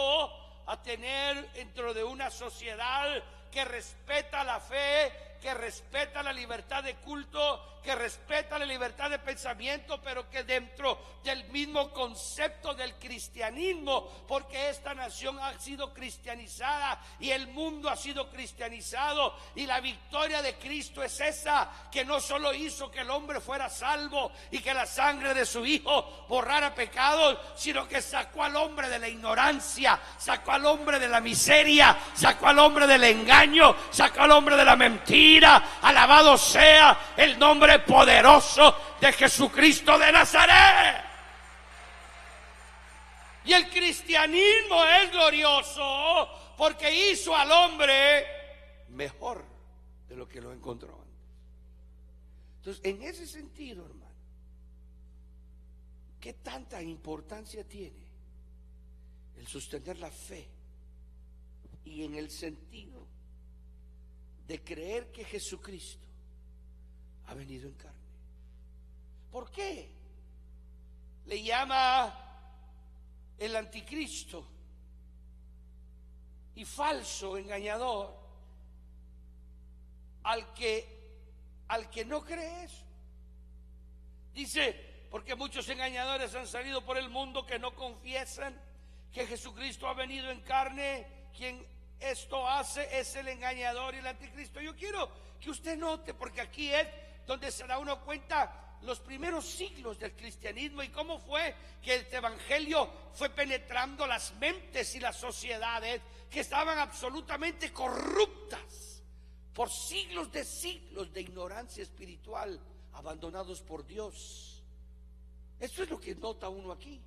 a tener dentro de una sociedad que respeta la fe respeta la libertad de culto, que respeta la libertad de pensamiento, pero que dentro del mismo concepto del cristianismo, porque esta nación ha sido cristianizada y el mundo ha sido cristianizado, y la victoria de Cristo es esa, que no solo hizo que el hombre fuera salvo y que la sangre de su Hijo borrara pecados, sino que sacó al hombre de la ignorancia, sacó al hombre de la miseria, sacó al hombre del engaño, sacó al hombre de la mentira. Alabado sea el nombre poderoso de Jesucristo de Nazaret. Y el cristianismo es glorioso porque hizo al hombre mejor de lo que lo encontró antes. Entonces, en ese sentido, hermano, ¿qué tanta importancia tiene el sostener la fe? Y en el sentido de creer que Jesucristo ha venido en carne. ¿Por qué le llama el anticristo y falso engañador al que no cree eso? Dice, porque muchos engañadores han salido por el mundo que no confiesan que Jesucristo ha venido en carne. Quien esto hace es el engañador y el anticristo. Yo quiero que usted note, porque aquí es donde se da uno cuenta los primeros siglos del cristianismo y cómo fue que este evangelio fue penetrando las mentes y las sociedades que estaban absolutamente corruptas por siglos de ignorancia espiritual, abandonados por Dios. Eso es lo que nota uno aquí.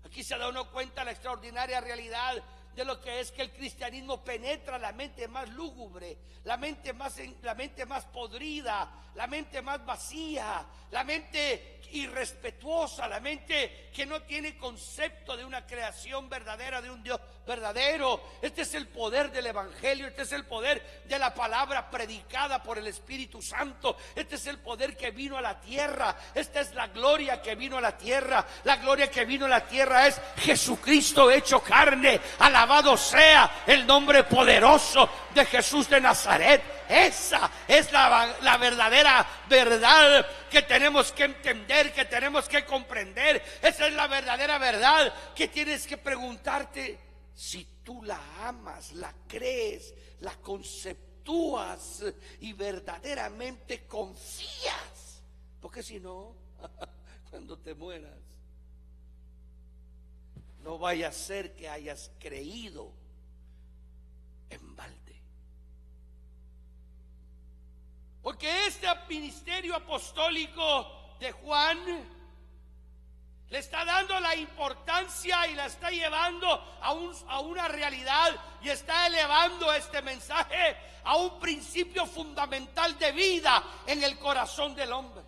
Aquí se da uno cuenta la extraordinaria realidad de lo que es que el cristianismo penetra la mente más lúgubre, la mente más podrida, la mente más vacía, la mente irrespetuosa, la mente que no tiene concepto de una creación verdadera, de un Dios verdadero. Este es el poder del evangelio, este es el poder de la palabra predicada por el Espíritu Santo, este es el poder que vino a la tierra, esta es la gloria que vino a la tierra. La gloria que vino a la tierra es Jesucristo hecho carne. Alabado sea el nombre poderoso de Jesús de Nazaret. Esa es la verdadera verdad que tenemos que entender, que tenemos que comprender. Esa es la verdadera verdad que tienes que preguntarte si tú la amas, la crees, la conceptúas y verdaderamente confías. Porque si no, cuando te mueras, no vaya a ser que hayas creído en balde. Porque este ministerio apostólico de Juan le está dando la importancia y la está llevando a una realidad, y está elevando este mensaje a un principio fundamental de vida en el corazón del hombre.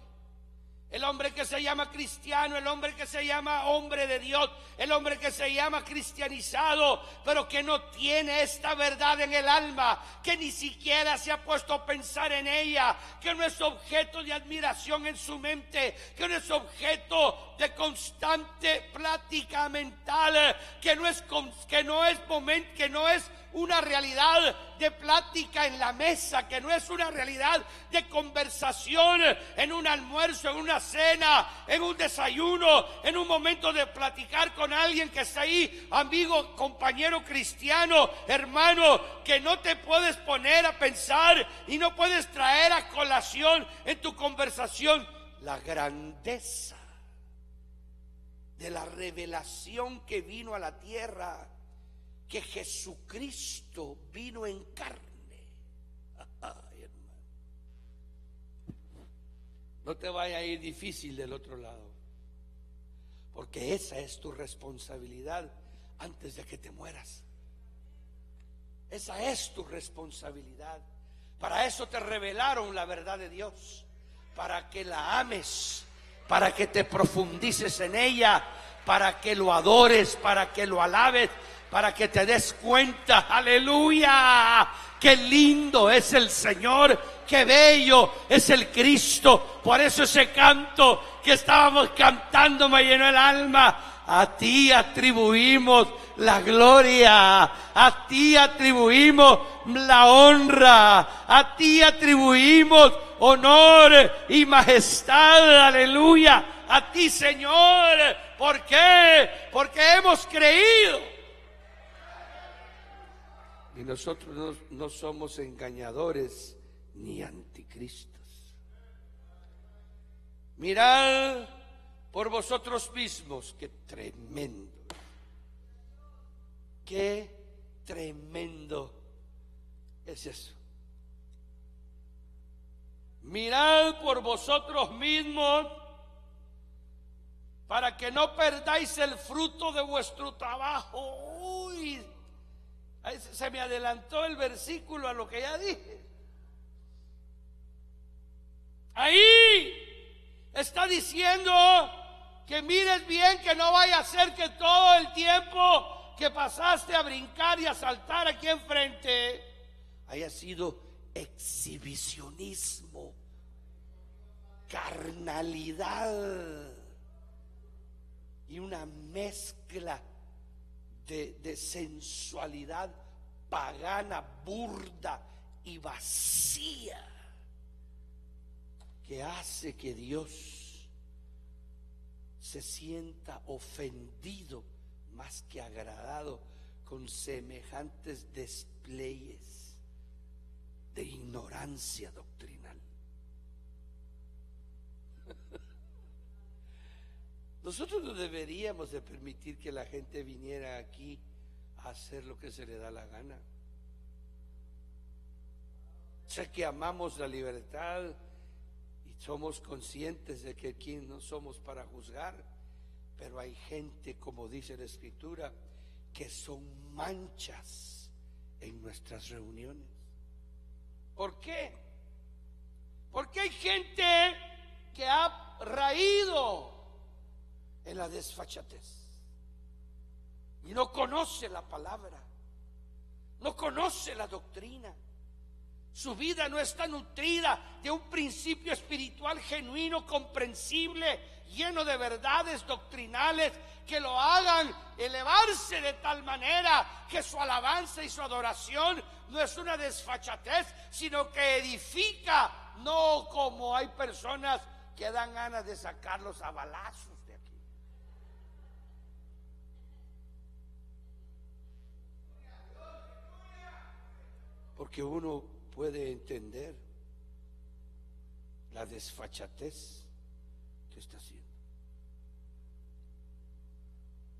El hombre que se llama cristiano, el hombre que se llama hombre de Dios, el hombre que se llama cristianizado, pero que no tiene esta verdad en el alma, que ni siquiera se ha puesto a pensar en ella, que no es objeto de admiración en su mente, que no es objeto de constante plática mental, que no es una realidad de plática en la mesa, que no es una realidad de conversación en un almuerzo, en una cena, en un desayuno, en un momento de platicar con alguien que está ahí, amigo, compañero cristiano, hermano, que no te puedes poner a pensar y no puedes traer a colación en tu conversación la grandeza de la revelación que vino a la tierra, que Jesucristo vino en carne. Ay, hermano, no te vaya a ir difícil del otro lado, porque esa es tu responsabilidad antes de que te mueras. Esa es tu responsabilidad. Para eso te revelaron la verdad de Dios, para que la ames, para que te profundices en ella, para que lo adores, para que lo alabes, para que te des cuenta, aleluya, qué lindo es el Señor, qué bello es el Cristo. Por eso ese canto que estábamos cantando me llenó el alma. A ti atribuimos la gloria, a ti atribuimos la honra, a ti atribuimos honor y majestad, aleluya, a ti, Señor. ¿Por qué? Porque hemos creído. Y nosotros no somos engañadores ni anticristos. Mirad por vosotros mismos, qué tremendo es eso. Mirad por vosotros mismos para que no perdáis el fruto de vuestro trabajo. Uy, ahí se me adelantó el versículo a lo que ya dije. Ahí está diciendo que mires bien, que no vaya a ser que todo el tiempo que pasaste a brincar y a saltar aquí enfrente haya sido exhibicionismo, carnalidad y una mezcla de sensualidad pagana, burda y vacía, que hace que Dios se sienta ofendido más que agradado con semejantes desplayes de ignorancia doctrinal. Nosotros no deberíamos de permitir que la gente viniera aquí a hacer lo que se le da la gana. Sé que amamos la libertad y somos conscientes de que aquí no somos para juzgar, pero hay gente, como dice la Escritura, que son manchas en nuestras reuniones. ¿Por qué? Porque hay gente que ha raído en la desfachatez y no conoce la palabra, no conoce la doctrina. Su vida no está nutrida de un principio espiritual genuino, comprensible, lleno de verdades doctrinales que lo hagan elevarse de tal manera que su alabanza y su adoración no es una desfachatez, sino que edifica, no como hay personas que dan ganas de sacarlos a balazos de aquí. Porque uno puede entender la desfachatez que está haciendo.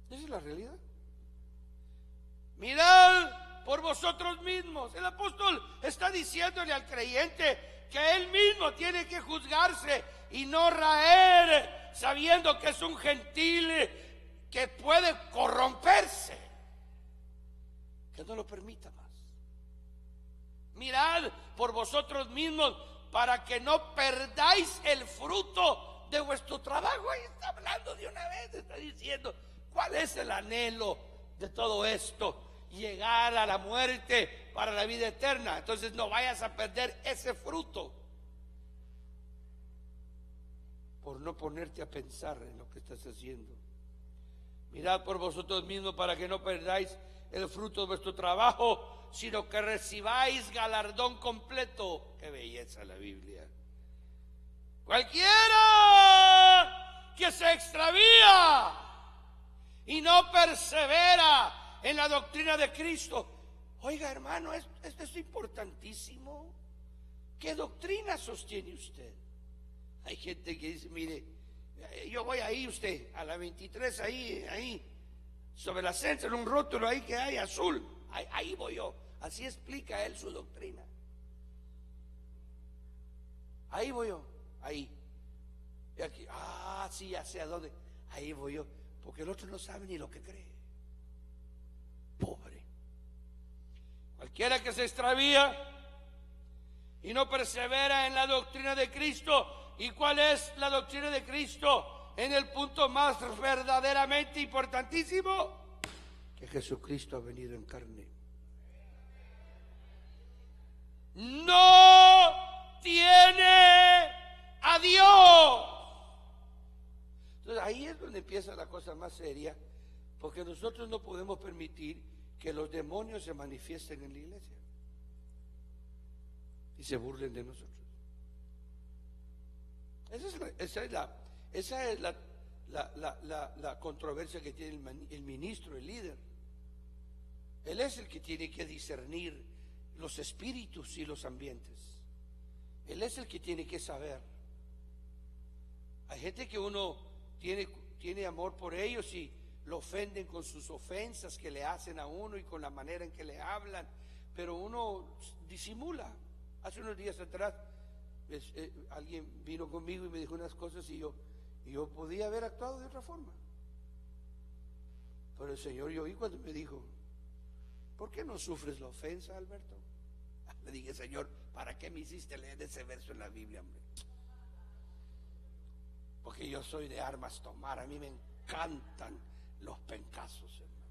Esa es la realidad. Mirad por vosotros mismos. El apóstol está diciéndole al creyente que él mismo tiene que juzgarse y no raer sabiendo que es un gentil que puede corromperse. Que no lo permita más. Mirad por vosotros mismos para que no perdáis el fruto de vuestro trabajo. Ahí está hablando de una vez, está diciendo cuál es el anhelo de todo esto: llegar a la muerte para la vida eterna. Entonces no vayas a perder ese fruto por no ponerte a pensar en lo que estás haciendo. Mirad por vosotros mismos para que no perdáis el fruto de vuestro trabajo, sino que recibáis galardón completo. Qué belleza la Biblia. Cualquiera que se extravía y no persevera en la doctrina de Cristo. Oiga, hermano, esto es importantísimo. ¿Qué doctrina sostiene usted? Hay gente que dice, mire, yo voy ahí, usted, a la 23, ahí, sobre la centro, en un rótulo ahí que hay azul, ahí voy yo. Así explica él su doctrina. Ahí voy yo, ahí. Y aquí, sí, ya sé a dónde. Ahí voy yo, porque el otro no sabe ni lo que cree. Pobre. Cualquiera que se extravía y no persevera en la doctrina de Cristo. ¿Y cuál es la doctrina de Cristo? En el punto más verdaderamente importantísimo, que Jesucristo ha venido en carne. No tiene a Dios. Entonces ahí es donde empieza empieza la cosa más seria, porque nosotros no podemos permitir que los demonios se manifiesten en la iglesia y se burlen de nosotros. Esa es la controversia que tiene el ministro, el líder. Él es el que tiene que discernir los espíritus y los ambientes. Él es el que tiene que saber. Hay gente que uno tiene amor por ellos y lo ofenden con sus ofensas que le hacen a uno y con la manera en que le hablan, pero uno disimula. Hace unos días atrás alguien vino conmigo y me dijo unas cosas y yo podía haber actuado de otra forma, pero el Señor, yo oí cuando me dijo: ¿por qué no sufres la ofensa, Alberto? Le dije: Señor, ¿para qué me hiciste leer ese verso en la Biblia, hombre? Porque yo soy de armas tomar, a mí me encantan los pencazos, hermano.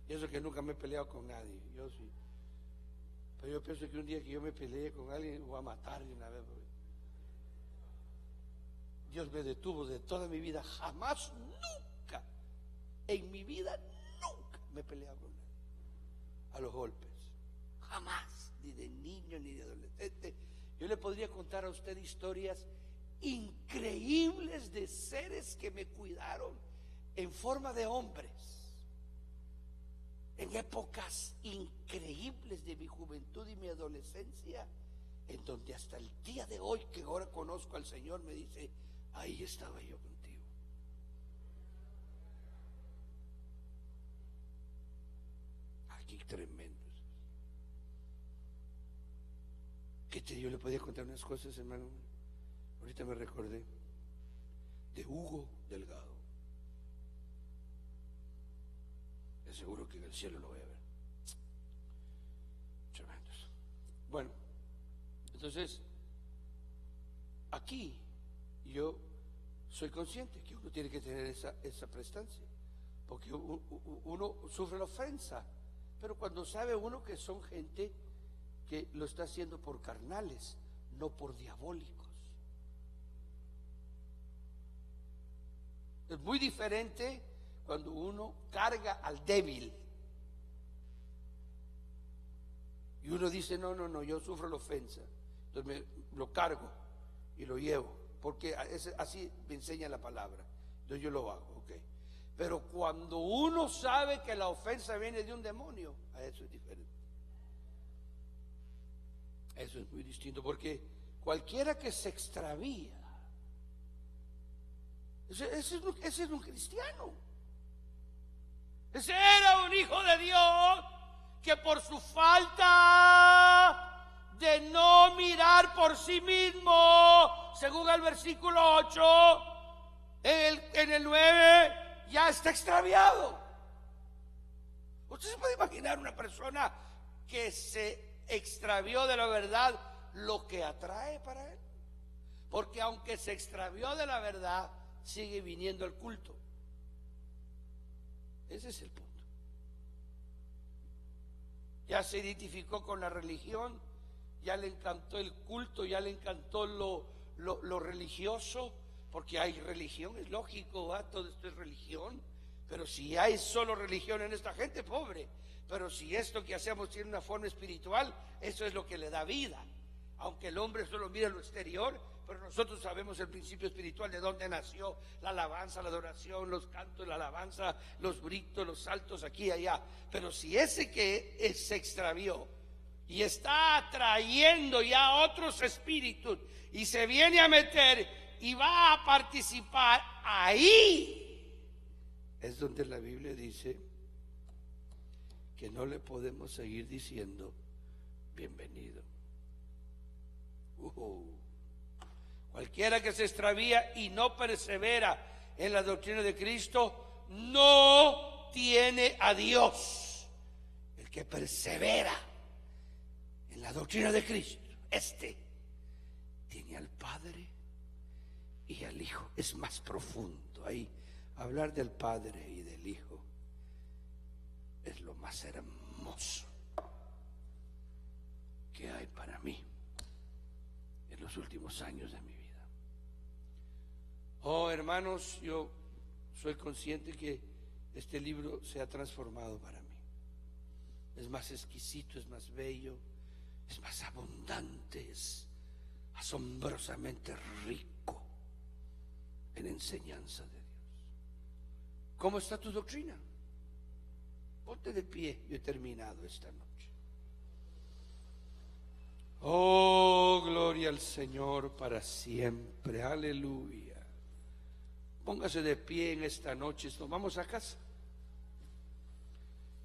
Y eso que nunca me he peleado con nadie, yo sí. Pero yo pienso que un día que yo me peleé con alguien, voy a matar de una vez. Dios me detuvo de toda mi vida. Jamás, nunca, en mi vida, nunca me he peleado con nadie a los golpes. Jamás, ni de niño ni de adolescente. Yo le podría contar a usted historias increíbles de seres que me cuidaron en forma de hombres, en épocas increíbles de mi juventud y mi adolescencia, en donde hasta el día de hoy, que ahora conozco al Señor, me dice: ahí estaba yo contigo. Aquí tremendo. Yo le podía contar unas cosas, hermano. Ahorita me recordé de Hugo Delgado. Es seguro que en el cielo lo voy a ver. Tremendos. Bueno, entonces aquí yo soy consciente que uno tiene que tener esa prestancia, porque uno sufre la ofensa, pero cuando sabe uno que son gente que lo está haciendo por carnales, no por diabólicos. Es muy diferente cuando uno carga al débil y uno dice: no, yo sufro la ofensa, entonces lo cargo y lo llevo, porque así me enseña la palabra, entonces yo lo hago, ok. Pero cuando uno sabe que la ofensa viene de un demonio, a eso es diferente. Eso es muy distinto, porque cualquiera que se extravía, ese es un cristiano. Ese era un hijo de Dios que por su falta de no mirar por sí mismo, según el versículo 8, en el 9, ya está extraviado. Usted se puede imaginar una persona que se extravió de la verdad, lo que atrae para él, porque aunque se extravió de la verdad, sigue viniendo al culto. Ese es el punto. Ya se identificó con la religión, ya le encantó el culto, ya le encantó lo religioso, porque hay religión, es lógico, todo esto es religión, pero si hay solo religión en esta gente, pobre. Pero si esto que hacemos tiene una forma espiritual, eso es lo que le da vida. Aunque el hombre solo mira lo exterior, pero nosotros sabemos el principio espiritual, de dónde nació la alabanza, la adoración, los cantos, la alabanza, los gritos, los saltos aquí y allá. Pero si ese que se extravió y está atrayendo ya otros espíritus y se viene a meter y va a participar, ahí es donde la Biblia dice que no le podemos seguir diciendo bienvenido. Cualquiera que se extravía y no persevera en la doctrina de Cristo no tiene a Dios. El que persevera en la doctrina de Cristo, tiene al Padre y al Hijo. Es más profundo ahí. Hablar del Padre y del Hijo es lo más hermoso que hay para mí en los últimos años de mi vida. Oh, hermanos, yo soy consciente que este libro se ha transformado para mí. Es más exquisito, es más bello, es más abundante, es asombrosamente rico en enseñanza de Dios. ¿Cómo está tu doctrina? Ponte de pie, yo he terminado esta noche. Oh, gloria al Señor para siempre, aleluya. Póngase de pie en esta noche, nos vamos a casa.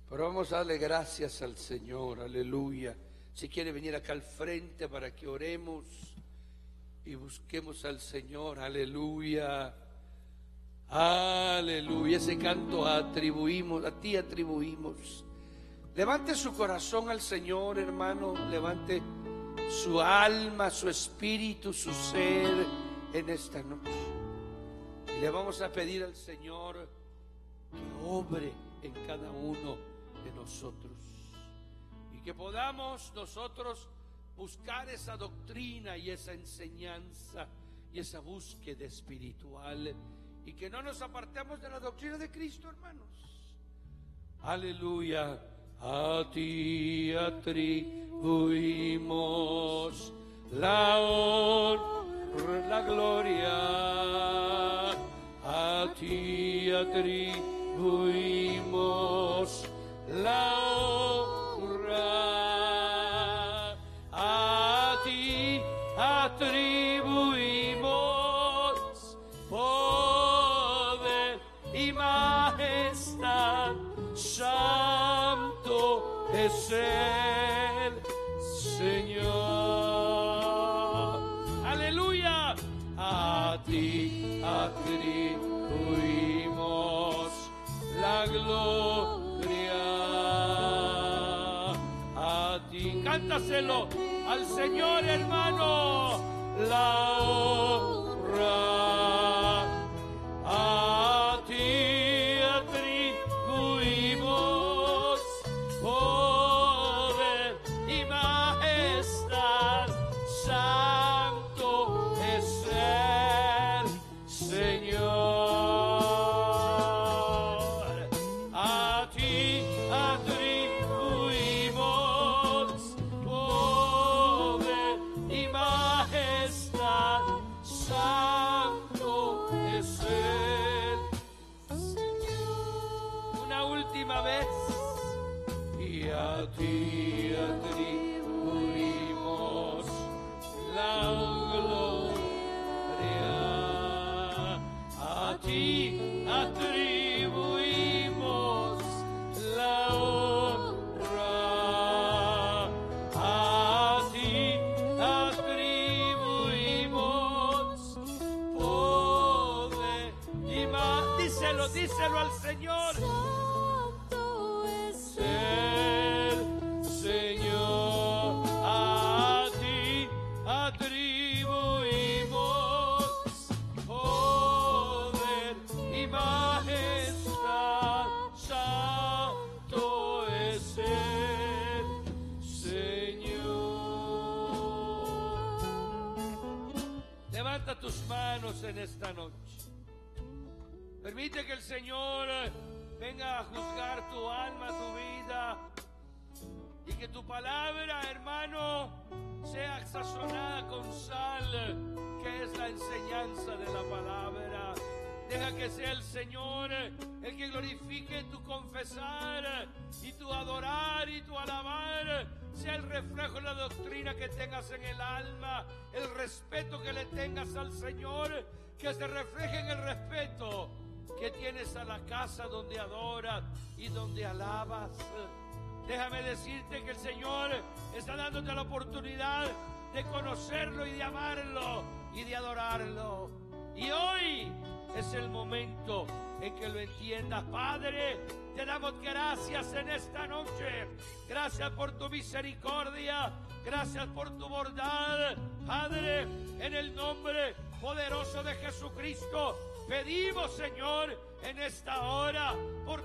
Pero vamos a darle gracias al Señor, aleluya. Si quiere venir acá al frente para que oremos y busquemos al Señor, aleluya. Aleluya, ese canto atribuimos, a ti atribuimos. Levante su corazón al Señor, hermano, levante su alma, su espíritu, su ser en esta noche. Y le vamos a pedir al Señor que obre en cada uno de nosotros y que podamos nosotros buscar esa doctrina y esa enseñanza y esa búsqueda espiritual, y que no nos apartemos de la doctrina de Cristo, hermanos. Aleluya. A ti atribuimos la honra, la gloria. A ti atribuimos la honra. A ti atribuimos poder y majestad. Santo es el Señor. Aleluya. A ti atribuimos la gloria. A ti, cántaselo al Señor, hermano, la honra. A ti atribuimos poder y majestad. Santo es el Señor. A ti atribuimos poder y majestad. Santo es el Señor. Una última vez. Y a ti atribuimos la gloria. A ti atribuimos la honra. A ti atribuimos poder y más. Díselo al Señor. Santo es El Señor. A ti atribuimos poder y majestad. Santo es el Señor. Levanta tus manos en esta noche. Permite que el Señor venga a juzgar tu alma, tu vida, y que tu palabra, hermano, sea sazonada con sal, que es la enseñanza de la palabra. Deja que sea el Señor el que glorifique tu confesar y tu adorar y tu alabar, sea el reflejo de la doctrina que tengas en el alma, el respeto que le tengas al Señor, que se refleje en el respeto que tienes a la casa donde adoras y donde alabas. Déjame decirte que el Señor está dándote la oportunidad de conocerlo y de amarlo y de adorarlo. Y hoy es el momento en que lo entiendas. Padre, te damos gracias en esta noche. Gracias por tu misericordia. Gracias por tu bondad. Padre, en el nombre poderoso de Jesucristo, pedimos, Señor, en esta hora por